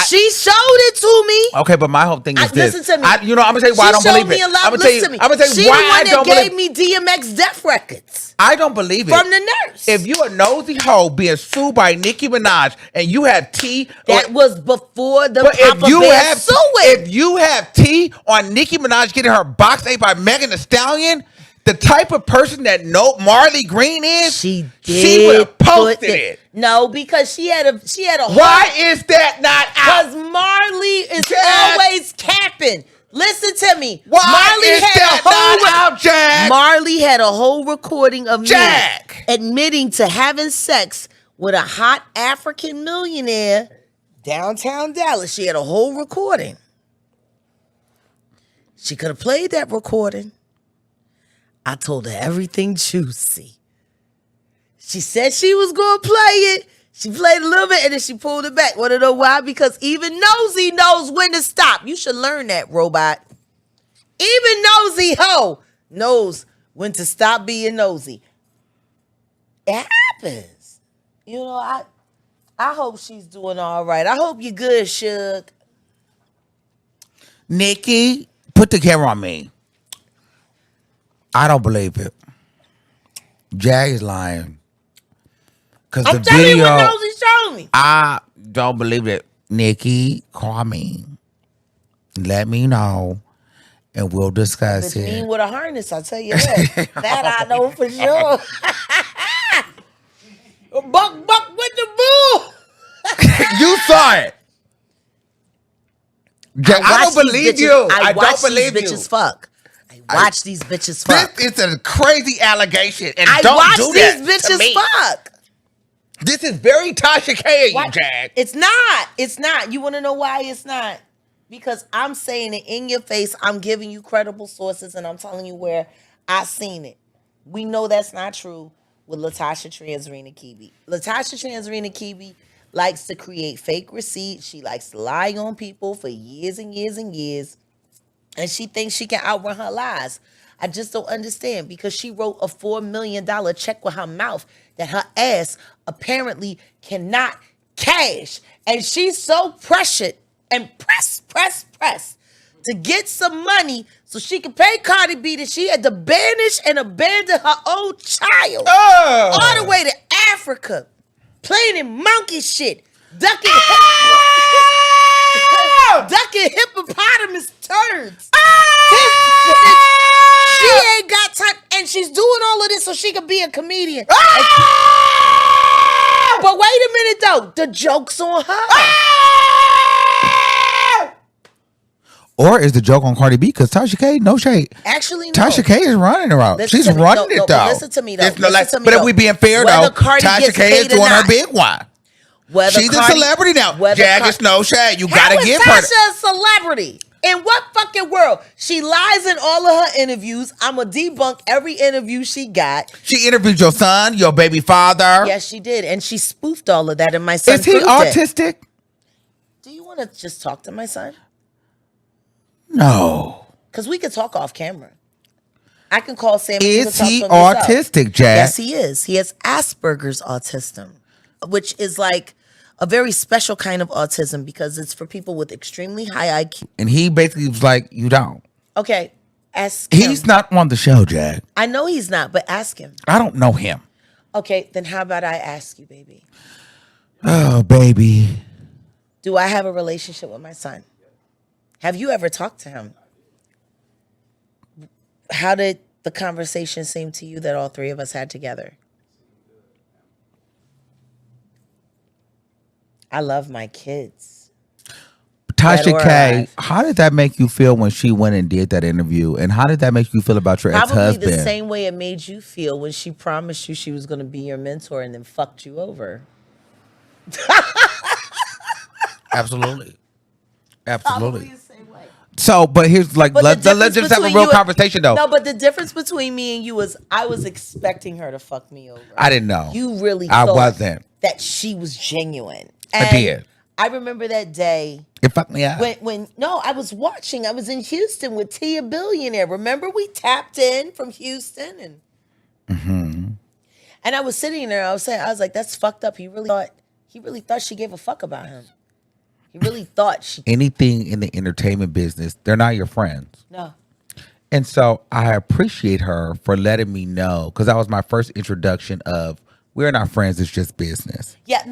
She showed it to me. Okay, but my whole thing is this. Listen to me. I'm gonna tell you why I don't She showed believe me it. a lot. I'm gonna tell you. Listen to me. I'm gonna tell She you why the one I that don't gave believe. me DMX death records. I don't believe it. From the nurse. If you a nosy hoe being sued by Nicki Minaj and you have tea, That was before the but Papa Bear suing. if you have tea on Nicki Minaj getting her box ate by Megan Thee Stallion, the type of person that Marley Green is, she would have posted it. No, because she had a Why is that not out? Because Marley is always capping. Listen to me. Why Marley is had that not out, Jack? Marley had a whole recording of Jack me admitting to having sex with a hot African millionaire downtown Dallas. She had a whole recording. She could have played that recording. I told her everything juicy. She said she was going to play it. She played a little bit and then she pulled it back. Want to know why? Because even Nosy knows when to stop. You should learn that, robot. Even Nosy hoe knows when to stop being nosy. It happens. You know, I hope she's doing all right. I hope you're good, Suge. Nikki, put the camera on me. I don't believe it. Jag is lying. Cause I'm telling you what Nosy showed me. I don't believe it. Nikki, call me. Let me know. And we'll discuss it. Mean with a harness, I'll tell you that. That I know for sure. Buck with the bull. You saw it. I don't believe you. I don't believe you. These bitches fuck. I watch these bitches fuck. This is a crazy allegation, and I don't do that these bitches to me. fuck. This is very Tasha K. You, Jag. It's not. It's not. You want to know why it's not? Because I'm saying it in your face. I'm giving you credible sources, and I'm telling you where I seen it. We know that's not true with Latasha Transrena Kibi. Latasha Transrena Kibi likes to create fake receipts. She likes to lie on people for years and years and years. And she thinks she can outrun her lies. I just don't understand because she wrote a $4 million check with her mouth that her ass apparently cannot cash. And she's so pressured and press to get some money so she could pay Cardi B that she had to banish and abandon her own child all the way to Africa, playing in monkey shit, ducking hippopotamus turds. She ain't got time, and she's doing all of this so she could be a comedian. But wait a minute though, the joke's on her. Or is the joke on Cardi B? Because Tasha K, no shade. Actually, no. Tasha K is running her out. She's running it though. Listen to me though. But if we being fair though, Tasha K is doing her big one. She's a celebrity now. Jag is no shade. You gotta give her. How is Tasha a celebrity? In what fucking world? She lies in all of her interviews. I'ma debunk every interview she got. She interviewed your son, your baby father. Yes, she did. And she spoofed all of that, and my son is he autistic? Do you want to just talk to my son? No. Because we could talk off camera. I can call Sam. Is he autistic, Jack? Yes, he is. He has Asperger's autism, which is like a very special kind of autism because it's for people with extremely high IQ. And he basically was like, you don't. Okay, ask him. He's not on the show, Jack. I know he's not, but ask him. I don't know him. Okay, then how about I ask you, baby? Oh, baby. Do I have a relationship with my son? Have you ever talked to him? How did the conversation seem to you that all three of us had together? I love my kids. Tasha K, how did that make you feel when she went and did that interview? And how did that make you feel about your ex-husband? Probably the same way it made you feel when she promised you she was going to be your mentor and then fucked you over. Absolutely. Probably the same way. So, but here's like, let's just have a real conversation though. No, but the difference between me and you was I was expecting her to fuck me over. I didn't know. You really I thought wasn't. that she was genuine. And I did. I remember that day. It fucked me up. No, I was watching. I was in Houston with Tia Billionaire. Remember we tapped in from Houston and I was sitting there. I was like, that's fucked up. He really thought she gave a fuck about him. He He really thought she. Anything in the entertainment business, they're not your friends. No. And so I appreciate her for letting me know, because that was my first introduction of we're not friends, it's just business. Yeah,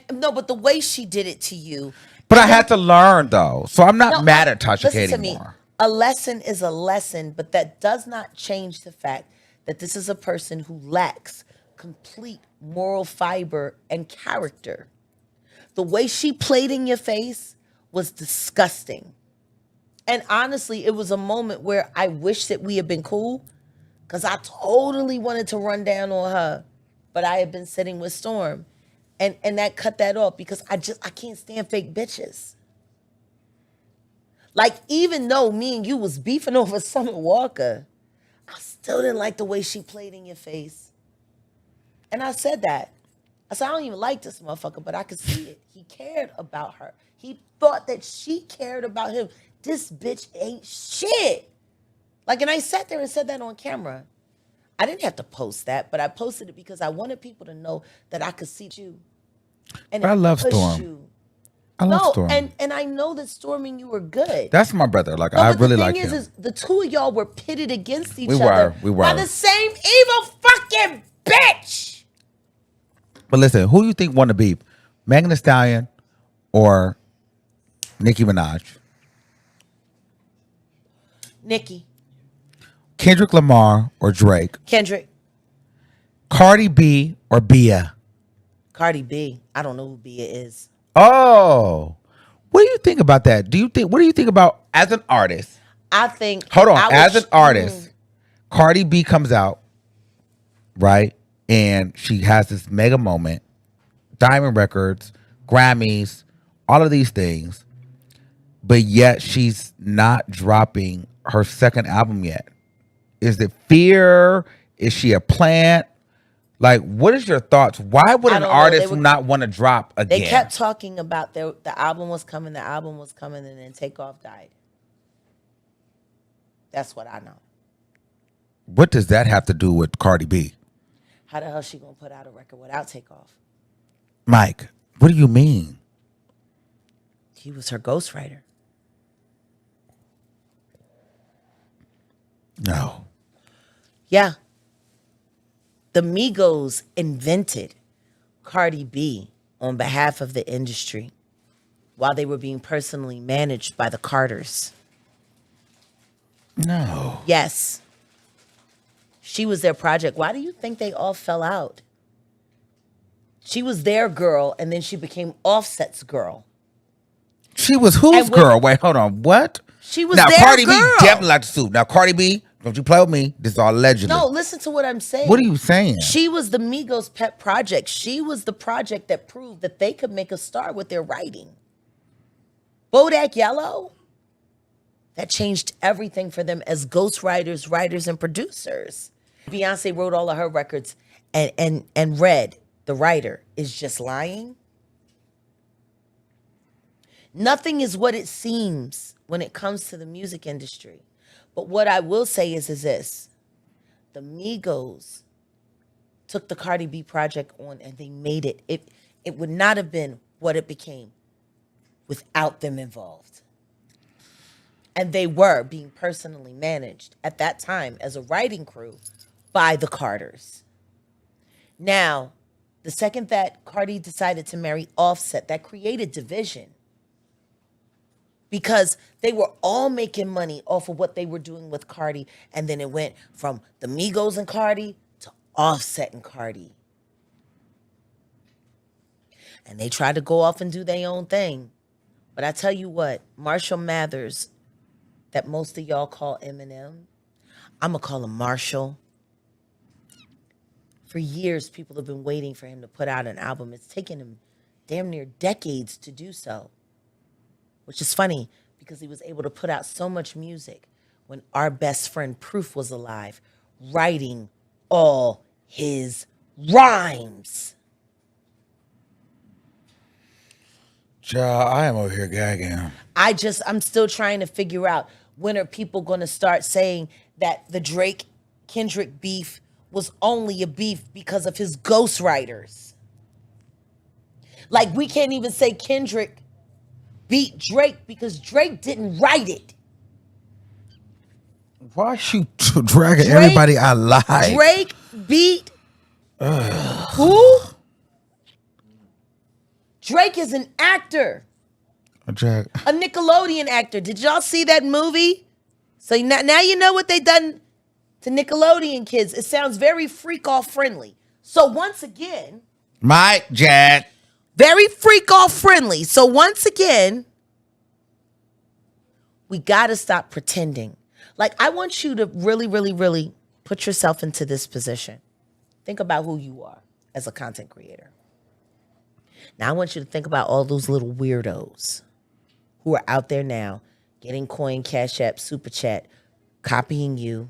but the way she did it to you. But I had to learn though. So I'm not mad at Tasha K Listen to anymore. me. A lesson is a lesson, but that does not change the fact that this is a person who lacks complete moral fiber and character. The way she played in your face was disgusting. And honestly, it was a moment where I wish that we had been cool, because I totally wanted to run down on her. But I had been sitting with Storm. And that cut that off, because I can't stand fake bitches. Like, even though me and you was beefing over Summer Walker, I still didn't like the way she played in your face. And I said that. I said, I don't even like this motherfucker, but I could see it. He cared about her. He thought that she cared about him. This bitch ain't shit. Like, and I sat there and said that on camera. I didn't have to post that, but I posted it because I wanted people to know that I could see you. And I love Storm. I love Storm. And I know that Storm and you were good. That's my brother. Like, I really like him. The thing is the two of y'all were pitted against each We other. were. By the same evil fucking bitch. But listen, who do you think won the beef? Megan Thee Stallion or Nicki Minaj? Nicki. Kendrick Lamar or Drake? Kendrick. Cardi B or Bia? Cardi B. I don't know who Bia is. Oh. What do you think about that? What do you think about as an artist? I think. Hold on. As an artist, Cardi B comes out, right? And she has this mega moment, Diamond Records, Grammys, all of these things. But yet she's not dropping her second album yet. Is it fear? Is she a plant? Like, what is your thoughts? Why would an artist not want to drop again? They kept talking about the album was coming, and then Takeoff died. That's what I know. What does that have to do with Cardi B? How the hell is she gonna put out a record without Takeoff? Mike, what do you mean? He was her ghostwriter. No. Yeah. The Migos invented Cardi B on behalf of the industry while they were being personally managed by the Carters. No. Yes. She was their project. Why do you think they all fell out? She was their girl, and then she became Offset's girl. She was whose girl? Wait, hold on. What? She was now, their Cardi girl. B definitely like to sue. Now, Cardi B, don't you play with me. This is all allegedly. No, listen to what I'm saying. What are you saying? She was the Migos' pet project. She was the project that proved that they could make a star with their writing. Bodak Yellow, that changed everything for them as ghostwriters, writers, and producers. Beyonce wrote all of her records, and Red, the writer, is just lying. Nothing is what it seems when it comes to the music industry. But what I will say is this. The Migos took the Cardi B project on and they made it. It would not have been what it became without them involved. And they were being personally managed at that time as a writing crew by the Carters. Now, the second that Cardi decided to marry Offset, that created division. Because they were all making money off of what they were doing with Cardi. And then it went from the Migos and Cardi to Offset and Cardi. And they tried to go off and do their own thing. But I tell you what, Marshall Mathers, that most of y'all call Eminem, I'm going to call him Marshall. For years, people have been waiting for him to put out an album. It's taken him damn near decades to do so. Which is funny because he was able to put out so much music when our best friend Proof was alive, writing all his rhymes. I am over here gagging. I'm still trying to figure out when are people going to start saying that the Drake-Kendrick beef was only a beef because of his ghostwriters. Like, we can't even say Kendrick beat Drake because Drake didn't write it. Why is she dragging everybody I like? Drake beat who? Drake is an actor. A Nickelodeon actor. Did y'all see that movie? So now you know what they done to Nickelodeon kids. It sounds very freak-off friendly. So once again... Mike, Jack. Very freak-off friendly. So once again, we got to stop pretending. Like, I want you to really, really, really put yourself into this position. Think about who you are as a content creator. Now, I want you to think about all those little weirdos who are out there now getting coin, cash app, super chat, copying you,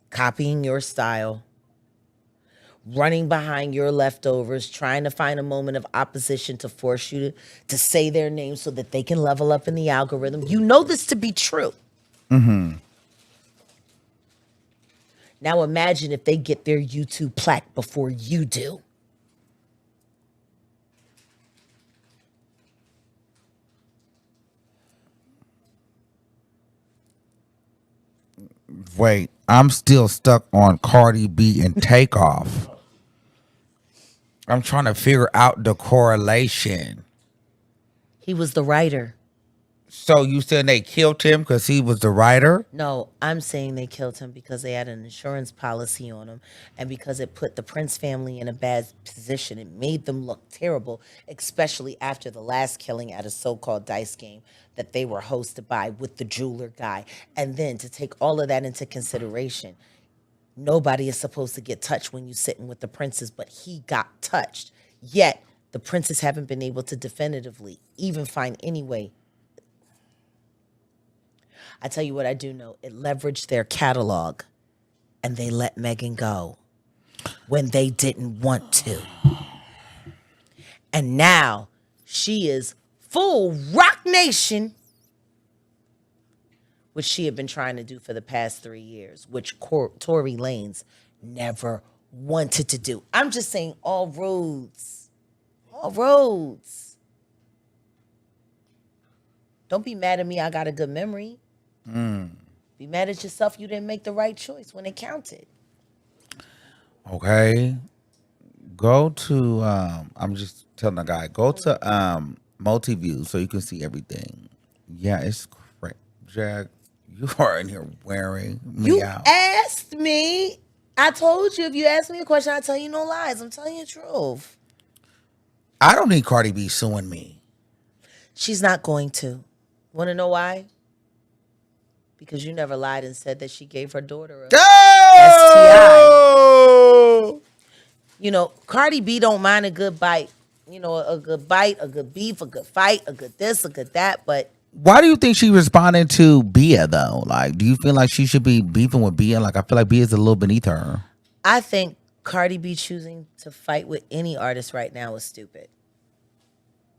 copying your style, running behind your leftovers, trying to find a moment of opposition to force you to say their name so that they can level up in the algorithm. You know this to be true. Mm-hmm. Now imagine if they get their YouTube plaque before you do. Wait, I'm still stuck on Cardi B and Takeoff. I'm trying to figure out the correlation. He was the writer. So you said they killed him because he was the writer? No, I'm saying they killed him because they had an insurance policy on him and because it put the Prince family in a bad position. It made them look terrible, especially after the last killing at a so-called dice game that they were hosted by with the jeweler guy. And then to take all of that into consideration, nobody is supposed to get touched when you're sitting with the princes, but he got touched. Yet the princes haven't been able to definitively even find any way. I tell you what I do know. It leveraged their catalog and they let Megan go when they didn't want to. And now she is full Rock Nation, which she had been trying to do for the past 3 years, which Tory Lanez never wanted to do. I'm just saying all roads. All roads. Don't be mad at me. I got a good memory. Be mad at yourself. You didn't make the right choice when it counted. Okay. Go to, I'm just telling the guy, go to multi-view so you can see everything. Yeah, it's great. Jack, you are in here wearing me out. You asked me. I told you if you ask me a question, I tell you no lies. I'm telling you the truth. I don't need Cardi B suing me. She's not going to. Want to know why? Because you never lied and said that she gave her daughter a STI. You know, Cardi B don't mind a good bite. You know, a good bite, a good beef, a good fight, a good this, a good that. But why do you think she responded to Bia, though? Like, do you feel like she should be beefing with Bia? Like, I feel like Bia's a little beneath her. I think Cardi B choosing to fight with any artist right now is stupid.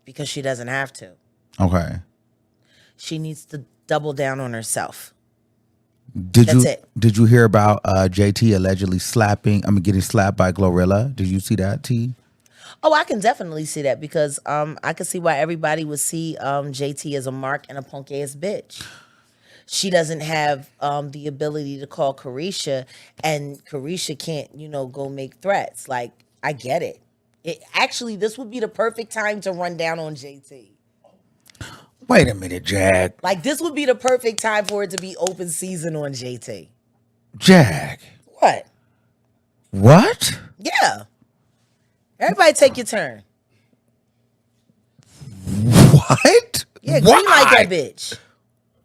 Because she doesn't have to. Okay. She needs to double down on herself. Did you hear about JT allegedly getting slapped by Glorilla? Did you see that, T? Oh, I can definitely see that because I can see why everybody would see JT as a mark and a punk ass bitch. She doesn't have the ability to call Carisha, and Carisha can't, go make threats. Like, I get it. Actually, this would be the perfect time to run down on JT. Wait a minute, Jack. Like, this would be the perfect time for it to be open season on JT. Jack. What? What? Yeah. Everybody take your turn. What? Yeah, green like that bitch.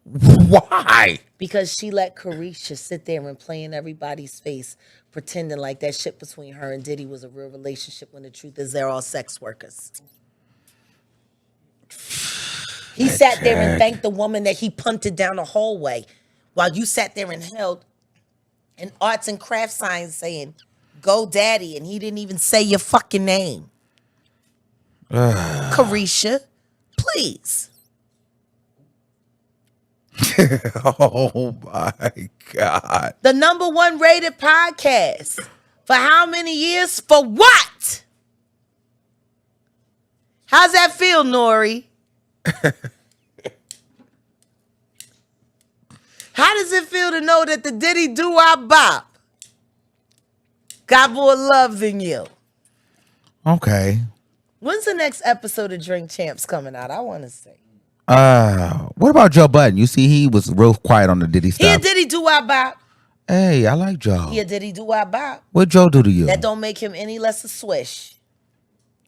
Why? Because she let Carisha sit there and play in everybody's face, pretending like that shit between her and Diddy was a real relationship when the truth is they're all sex workers. He sat there and thanked the woman that he punted down the hallway while you sat there and held an arts and crafts sign saying, "Go Daddy," and he didn't even say your fucking name. Carisha, please. Oh my God. The #1 rated podcast. For how many years? For what? How's that feel, Nori? How does it feel to know that the Diddy doo-wop bop got more love than you? Okay. When's the next episode of Drink Champs coming out? I want to see. What about Joe Budden? You see, he was real quiet on the Diddy He a stuff. Diddy doo-wop bop. Hey, I like Joe. He a Diddy doo-wop bop. What Joe do to you? That don't make him any less a swish.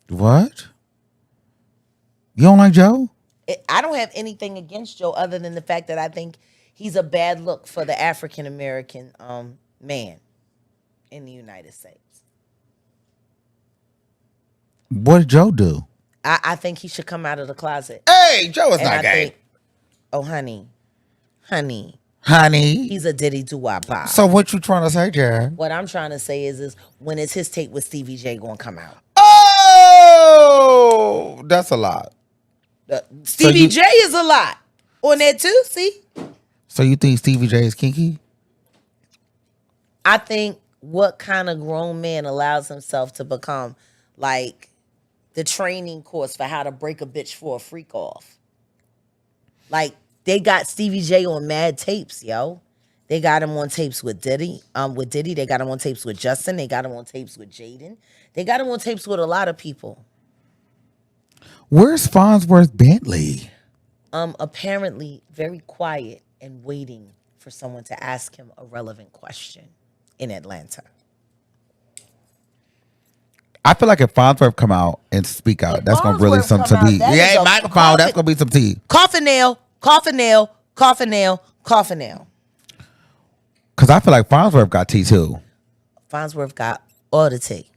What? You don't like Joe? I don't have anything against Joe other than the fact that I think he's a bad look for the African American man in the United States. What did Joe do? I think he should come out of the closet. Hey, Joe is And not I gay. think, oh, honey, Honey. he's a Diddy doo-wop bop. So what you trying to say, Jared? What I'm trying to say is when is his tape with Stevie J going to come out? Oh, that's a lot. Stevie J is a lot on that too, see? So you think Stevie J is kinky? I think what kind of grown man allows himself to become like the training course for how to break a bitch for a freak off? Like, they got Stevie J on mad tapes, yo. They got him on tapes with Diddy. They got him on tapes with Justin. They got him on tapes with Jaden. They got him on tapes with a lot of people. Where's Farnsworth Bentley? Apparently very quiet and waiting for someone to ask him a relevant question in Atlanta. I feel like if Farnsworth come out and speak out, that's gonna really some tea. Yeah, microphone. That's gonna be some tea. Coffin nail, coffin nail, coffin nail, coffin nail. Cause I feel like Farnsworth got tea too. Farnsworth got all the tea.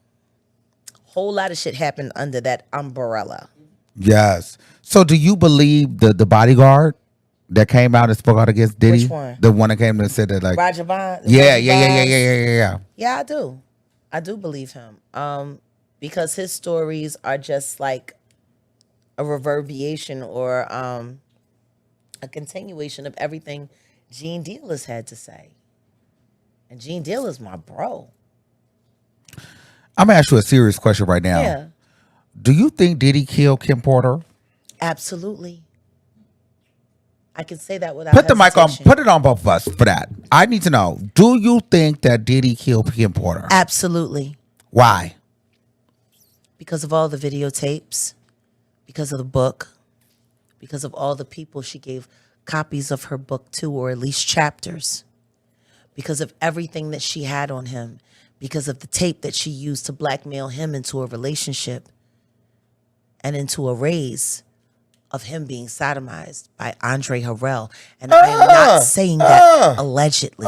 Whole lot of shit happened under that umbrella. Yes. So do you believe the bodyguard that came out and spoke out against Diddy? Which one? The one that came and said that like Roger Bond. Yeah. Yeah, I do. I do believe him. Because his stories are just like a reverberation or a continuation of everything Gene Dealer's had to say. And Gene Dealer's my bro. I'm gonna ask you a serious question right now. Yeah. Do you think Diddy killed Kim Porter? Absolutely. I can say that without Put the mic on. hesitation. Put it on both of us for that. I need to know. Do you think that Diddy killed Kim Porter? Absolutely. Why? Because of all the videotapes, because of the book, because of all the people she gave copies of her book to, or at least chapters, because of everything that she had on him, because of the tape that she used to blackmail him into a relationship and into a raise of him being sodomized by Andre Harrell. And I am not saying that allegedly,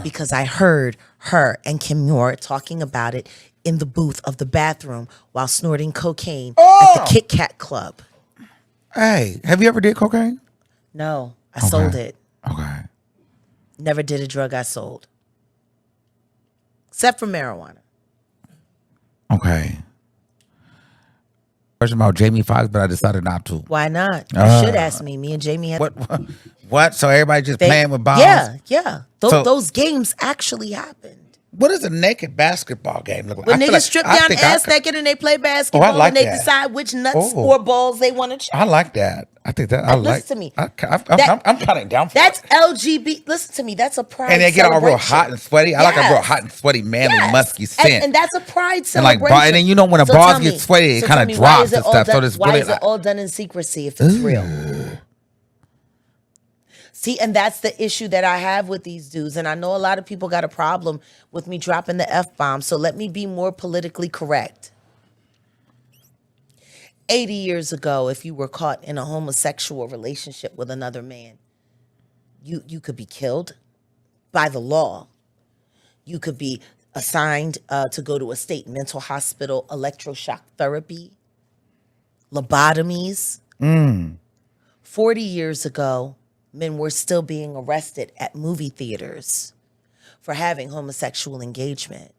because I heard her and Kim Muir talking about it in the booth of the bathroom while snorting cocaine at the Kit Kat Club. Hey, have you ever did cocaine? No, I sold it. Okay. Never did a drug I sold. Except for marijuana. Okay. Question about Jamie Foxx, but I decided not to. Why not? You should ask me. Me and Jamie had... What? So everybody just playing with balls? Yeah. Those games actually happened. What does a naked basketball game look like? When niggas strip down ass naked and they play basketball like and they that. decide which nuts or balls they want to check. I like that. I think that I like. Listen to me. I'm kind of down for That's it. LGBT. Listen to me. That's a pride And they get all real celebration. hot and sweaty. I like a real hot and sweady, manly, musky scent. And that's a pride and celebration. and then you know when the balls get sweaty, it kind of drops and stuff. So this why is it all done in secrecy if it's real? See, and that's the issue that I have with these dudes. And I know a lot of people got a problem with me dropping the F-bomb. So let me be more politically correct. 80 years ago, if you were caught in a homosexual relationship with another man, you could be killed by the law. You could be assigned to go to a state mental hospital, electroshock therapy, lobotomies. 40 years ago, men were still being arrested at movie theaters for having homosexual engagement.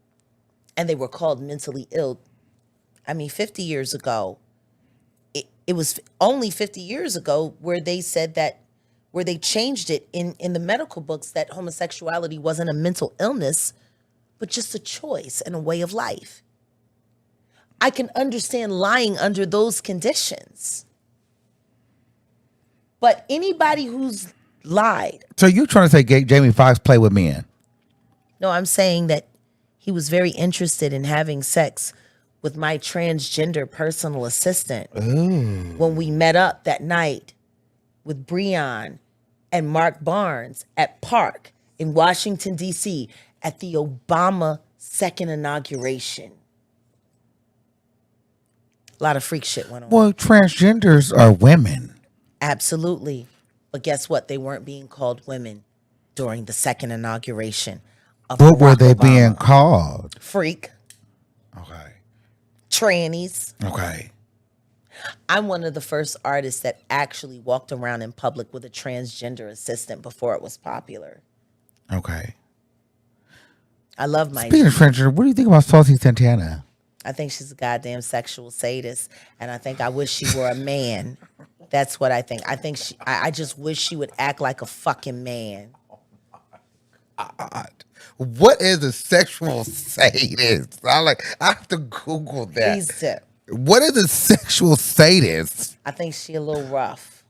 And they were called mentally ill. I mean, 50 years ago, it was only 50 years ago where they said that, where they changed it in the medical books that homosexuality wasn't a mental illness, but just a choice and a way of life. I can understand lying under those conditions. But anybody who's lied. So you trying to say Jamie Foxx play with men? No, I'm saying that he was very interested in having sex with my transgender personal assistant. Ooh. When we met up that night with Breon and Mark Barnes at Park in Washington, D.C. at the Obama second inauguration. A lot of freak shit went on. Well, transgenders are women. Absolutely. But guess what? They weren't being called women during the second inauguration of What were Barack they Obama. being called? Freak. Okay. Trannies. Okay. I'm one of the first artists that actually walked around in public with a transgender assistant before it was popular. Okay. I love my Speaking of transgender, what do you think about Saucy Santana? I think she's a goddamn sexual sadist, and I think I wish she were a man. That's what I think. I just wish she would act like a fucking man. God. What is a sexual sadist? I have to Google that. Please do. What is a sexual sadist? I think she a little rough.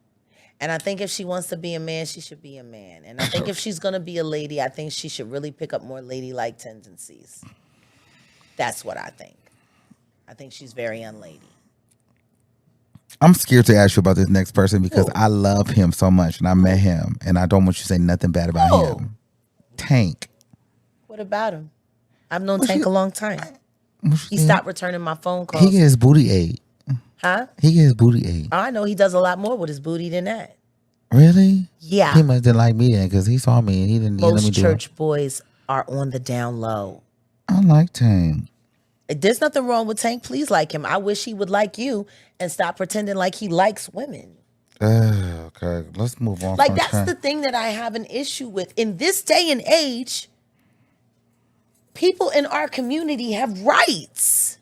And I think if she wants to be a man, she should be a man. And I think if she's going to be a lady, I think she should really pick up more ladylike tendencies. That's what I think. I think she's very unlady. I'm scared to ask you about this next person because Who? I love him so much and I met him and I don't want you to say nothing bad about Who? him. Tank. What about him? I've known Tank a long time. He Yeah. stopped returning my phone calls. He get his booty ate. Huh? He get his booty ate. I know he does a lot more with his booty than that. Really? Yeah. He must didn't like me then because he saw me and he didn't let me Most do church it. boys are on the down low. I like Tank. There's nothing wrong with Tank. Please like him. I wish he would like you and stop pretending like he likes women. Okay, let's move on. Like, from that's Tank. the thing that I have an issue with. In this day and age, people in our community have rights.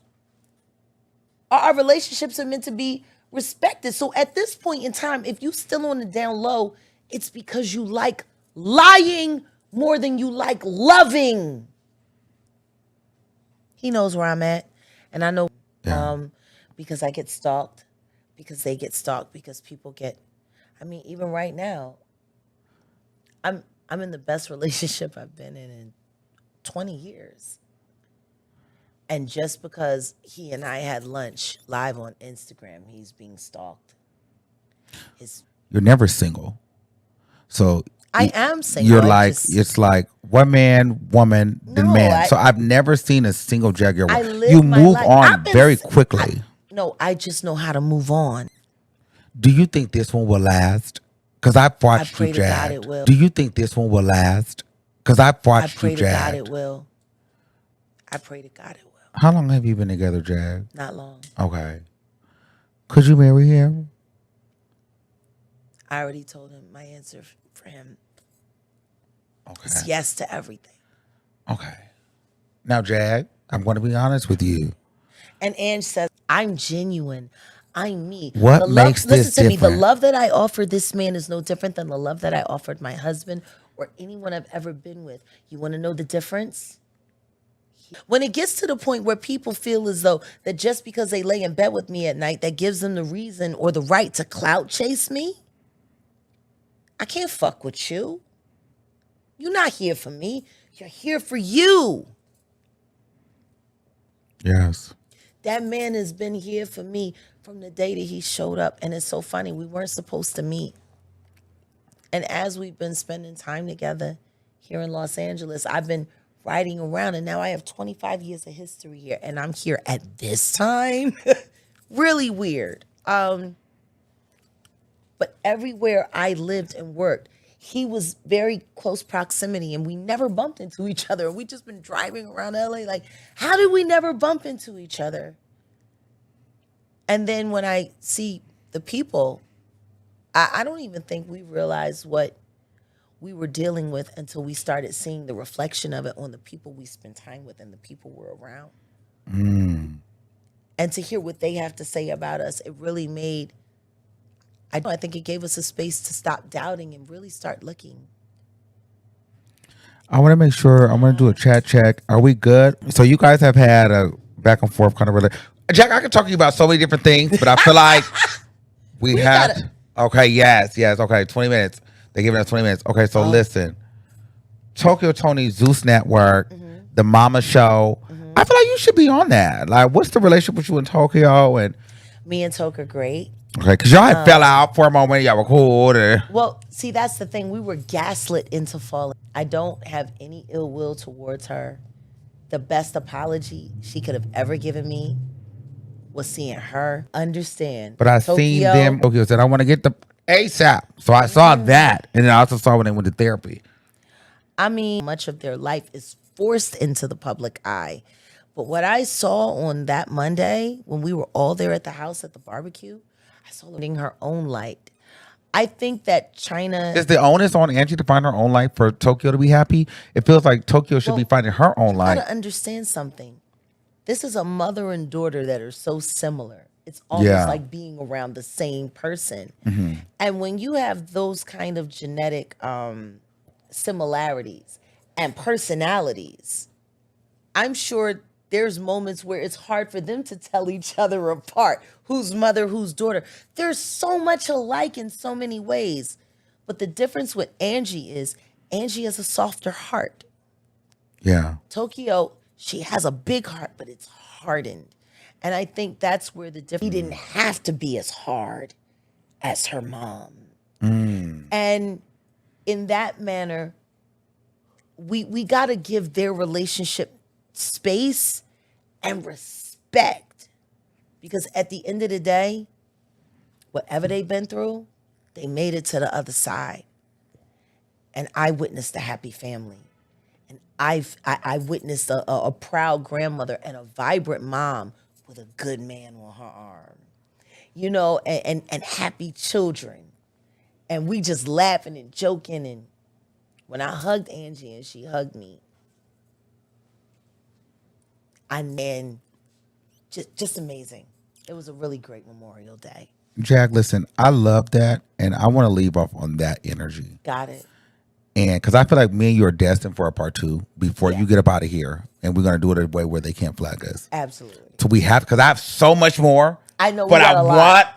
Our relationships are meant to be respected. So at this point in time, if you still on the down low, it's because you like lying more than you like loving. He knows where I'm at. And I know because I get stalked, because they get stalked, because people get, I mean, even right now, I'm in the best relationship I've been in 20 years. And just because he and I had lunch live on Instagram, he's being stalked. You're never single. So I am single. You're like, it's like one man, woman, then No, man. So I've never seen a single Jaguar. I live You my move life. on I've been very quickly. No, I just know how to move on. Do you think this one will last? Because I've watched I pray you to God jagged. it will. Do you think this one will last? Because I've I watched pray you to God jagged. it will. I pray to God it will. How long have you been together, Jag? Not long. Okay. Could you marry him? I already told him my answer for him Okay. is yes to everything. Okay. Now, Jag, I'm going to be honest with you. And Ange says, I'm genuine. I'm me. What The makes this listen to me. The different? love that I offer this man is no different than the love that I offered my husband or anyone I've ever been with. You want to know the difference? When it gets to the point where people feel as though that just because they lay in bed with me at night, that gives them the reason or the right to clout chase me, I can't fuck with you. You're not here for me. You're here for you. Yes. That man has been here for me from the day that he showed up. And it's so funny. We weren't supposed to meet. And as we've been spending time together here in Los Angeles, I've been riding around and now I have 25 years of history here. And I'm here at this time. Really weird. But everywhere I lived and worked, he was very close proximity and we never bumped into each other. We just been driving around LA like, how did we never bump into each other? And then when I see the people, I don't even think we realized what we were dealing with until we started seeing the reflection of it on the people we spent time with and the people we're around. And to hear what they have to say about us, it really made, I think it gave us a space to stop doubting and really start looking. I want to make sure, I'm going to do a chat check. Are we good? So you guys have had a back and forth kind of relationship. Jack, I can talk to you about so many different things, but I feel like we have. Okay, yes. Okay, 20 minutes. They giving us 20 minutes. Okay, so listen. Tokyo Tony, Zeus Network, the Mama Show. I feel like you should be on that. Like, what's the relationship with you and Tokyo? And Me and Toke are great. okay, because y'all had fell out for a moment. Y'all were cool. Well, see, that's the thing. We were gaslit into falling. I don't have any ill will towards her. The best apology she could have ever given me was seeing her understand. But I seen them. Tokyo said, I want to get the ASAP. So I saw that. And then I also saw when they went to therapy. I mean, much of their life is forced into the public eye. But what I saw on that Monday, when we were all there at the house at the barbecue, I saw her finding her own light. I think that China... Is the onus on Angie to find her own light for Tokyo to be happy? It feels like Tokyo should be finding her own light. You gotta understand something. This is a mother and daughter that are so similar. It's almost like being around the same person. And when you have those kind of genetic similarities and personalities, I'm sure there's moments where it's hard for them to tell each other apart. Who's mother, who's daughter. There's so much alike in so many ways. But the difference with Angie is Angie has a softer heart. Yeah. Tokyo, she has a big heart, but it's hardened. And I think that's where the difference. He didn't have to be as hard as her mom. And in that manner, we got to give their relationship space and respect. Because at the end of the day, whatever they've been through, they made it to the other side. And I witnessed a happy family. And I witnessed a proud grandmother and a vibrant mom with a good man on her arm. You know, and happy children. And we just laughing and joking. And when I hugged Angie and she hugged me, and just amazing. It was a really great Memorial Day. Jack, listen, I love that. And I want to leave off on that energy. Got it. And because I feel like me and you are destined for a part 2 before you get up out of here. And we're going to do it a way where they can't flag us. Absolutely. So we have, because I have so much more. I know, but I want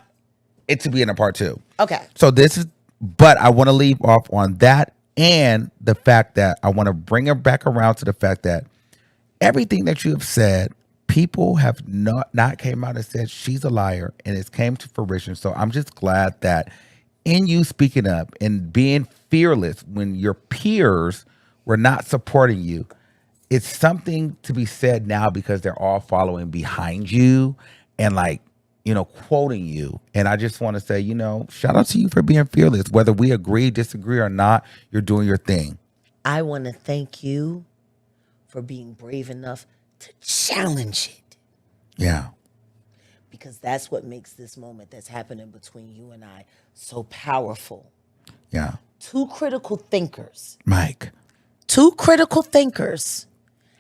it to be in a part 2. Okay. So but I want to leave off on that and the fact that I want to bring her back around to the fact that everything that you have said, people have not came out and said she's a liar, and it's came to fruition. So I'm just glad that in you speaking up and being fearless when your peers were not supporting you, it's something to be said now because they're all following behind you and quoting you. And I just want to say, shout out to you for being fearless. Whether we agree, disagree or not, you're doing your thing. I want to thank you for being brave enough to challenge it. Yeah. Because that's what makes this moment that's happening between you and I so powerful. Yeah. Two critical thinkers. Mike. Two critical thinkers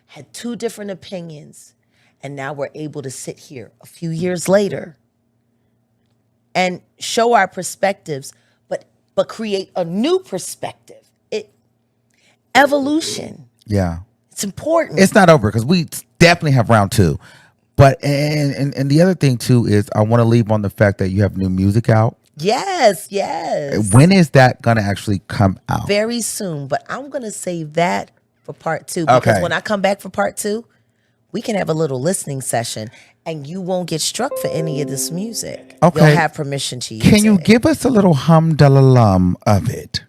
had two different opinions. And now we're able to sit here a few years later and show our perspectives, but create a new perspective. Evolution. Yeah. It's important. It's not over because we definitely have round 2. But and the other thing too is I want to leave on the fact that you have new music out. Yes. When is that gonna actually come out? Very soon, but I'm gonna save that for part 2 because when I come back for part 2, we can have a little listening session and you won't get struck for any of this music. Okay. You'll have permission to use it. Can you give us a little hum-de-la-lum of it?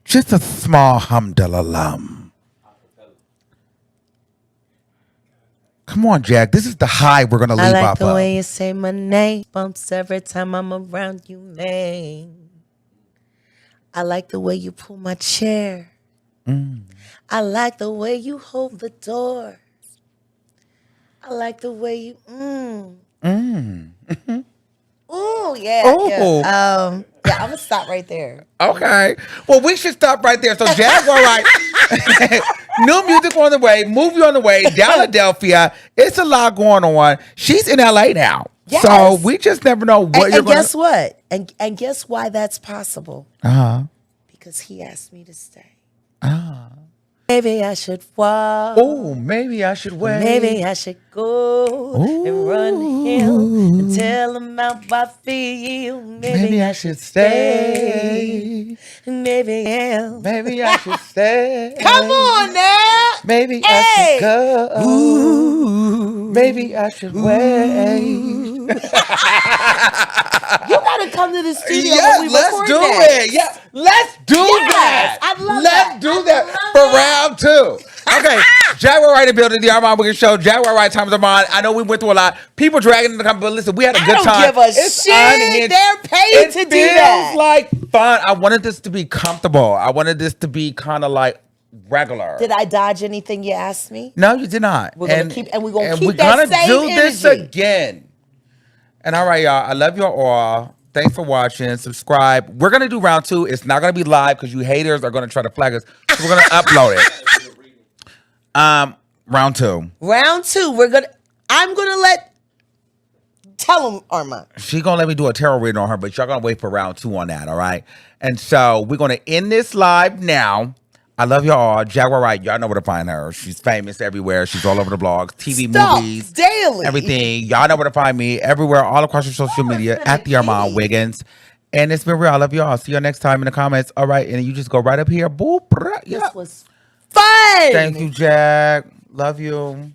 Just a small hum-de-la-lum. Come on, Jack. This is the high we're going to leave off of. I like the way you say my name. Bumps every time I'm around you, man. I like the way you pull my chair. I like the way you hold the door. I like the way you Ooh, yeah. Ooh. Yeah, I'm gonna stop right there. Okay. Well, we should stop right there. So Jaguar, right? New music on the way, movie on the way, Philadelphia. It's a lot going on. She's in LA now. Yes. So we just never know what you're and going to... guess what? And guess why that's possible? Uh-huh. Because he asked me to stay. Ah. Maybe I should walk. Oh, maybe I should wait. Maybe I should go and run to him and tell him how I feel. Maybe I should stay. Maybe I should stay. Come on now. Maybe I should go. Ooh. Maybe I should wait. You gotta come to the studio. Yes, when we let's record do that. it. Yeah, let's do that. I love let's that. do that for round 2. Okay, Jaguar Wright in the building, the Armon Wiggins show. Jaguar Wright times Armon. I know we went through a lot. People dragging in the comments, but listen, we had a good time. I don't give a shit. Unhinged. They're paid to do that. It feels like fun. I wanted this to be comfortable. I wanted this to be kind of like regular. Did I dodge anything you asked me? No, you did not. We're gonna keep we're that gonna same do this energy. again. And all right, y'all. I love you all. Thanks for watching. Subscribe. We're gonna do round 2. It's not gonna be live because you haters are gonna try to flag us. So we're gonna upload it. Round 2. Round 2. I'm gonna tell them, Armon. She gonna let me do a tarot reading on her, but y'all gonna wait for round 2 on that. All right. And so we're gonna end this live now. I love y'all. Jaguar Wright, y'all know where to find her. She's famous everywhere. She's all over the blogs, TV, movies, daily, everything. Y'all know where to find me everywhere, all across your social media at the Armon Wiggins. And it's been real. I love y'all. See you next time in the comments. All right, and you just go right up here. Boop. Yeah. This was fun. Thank you, Jack. Love you.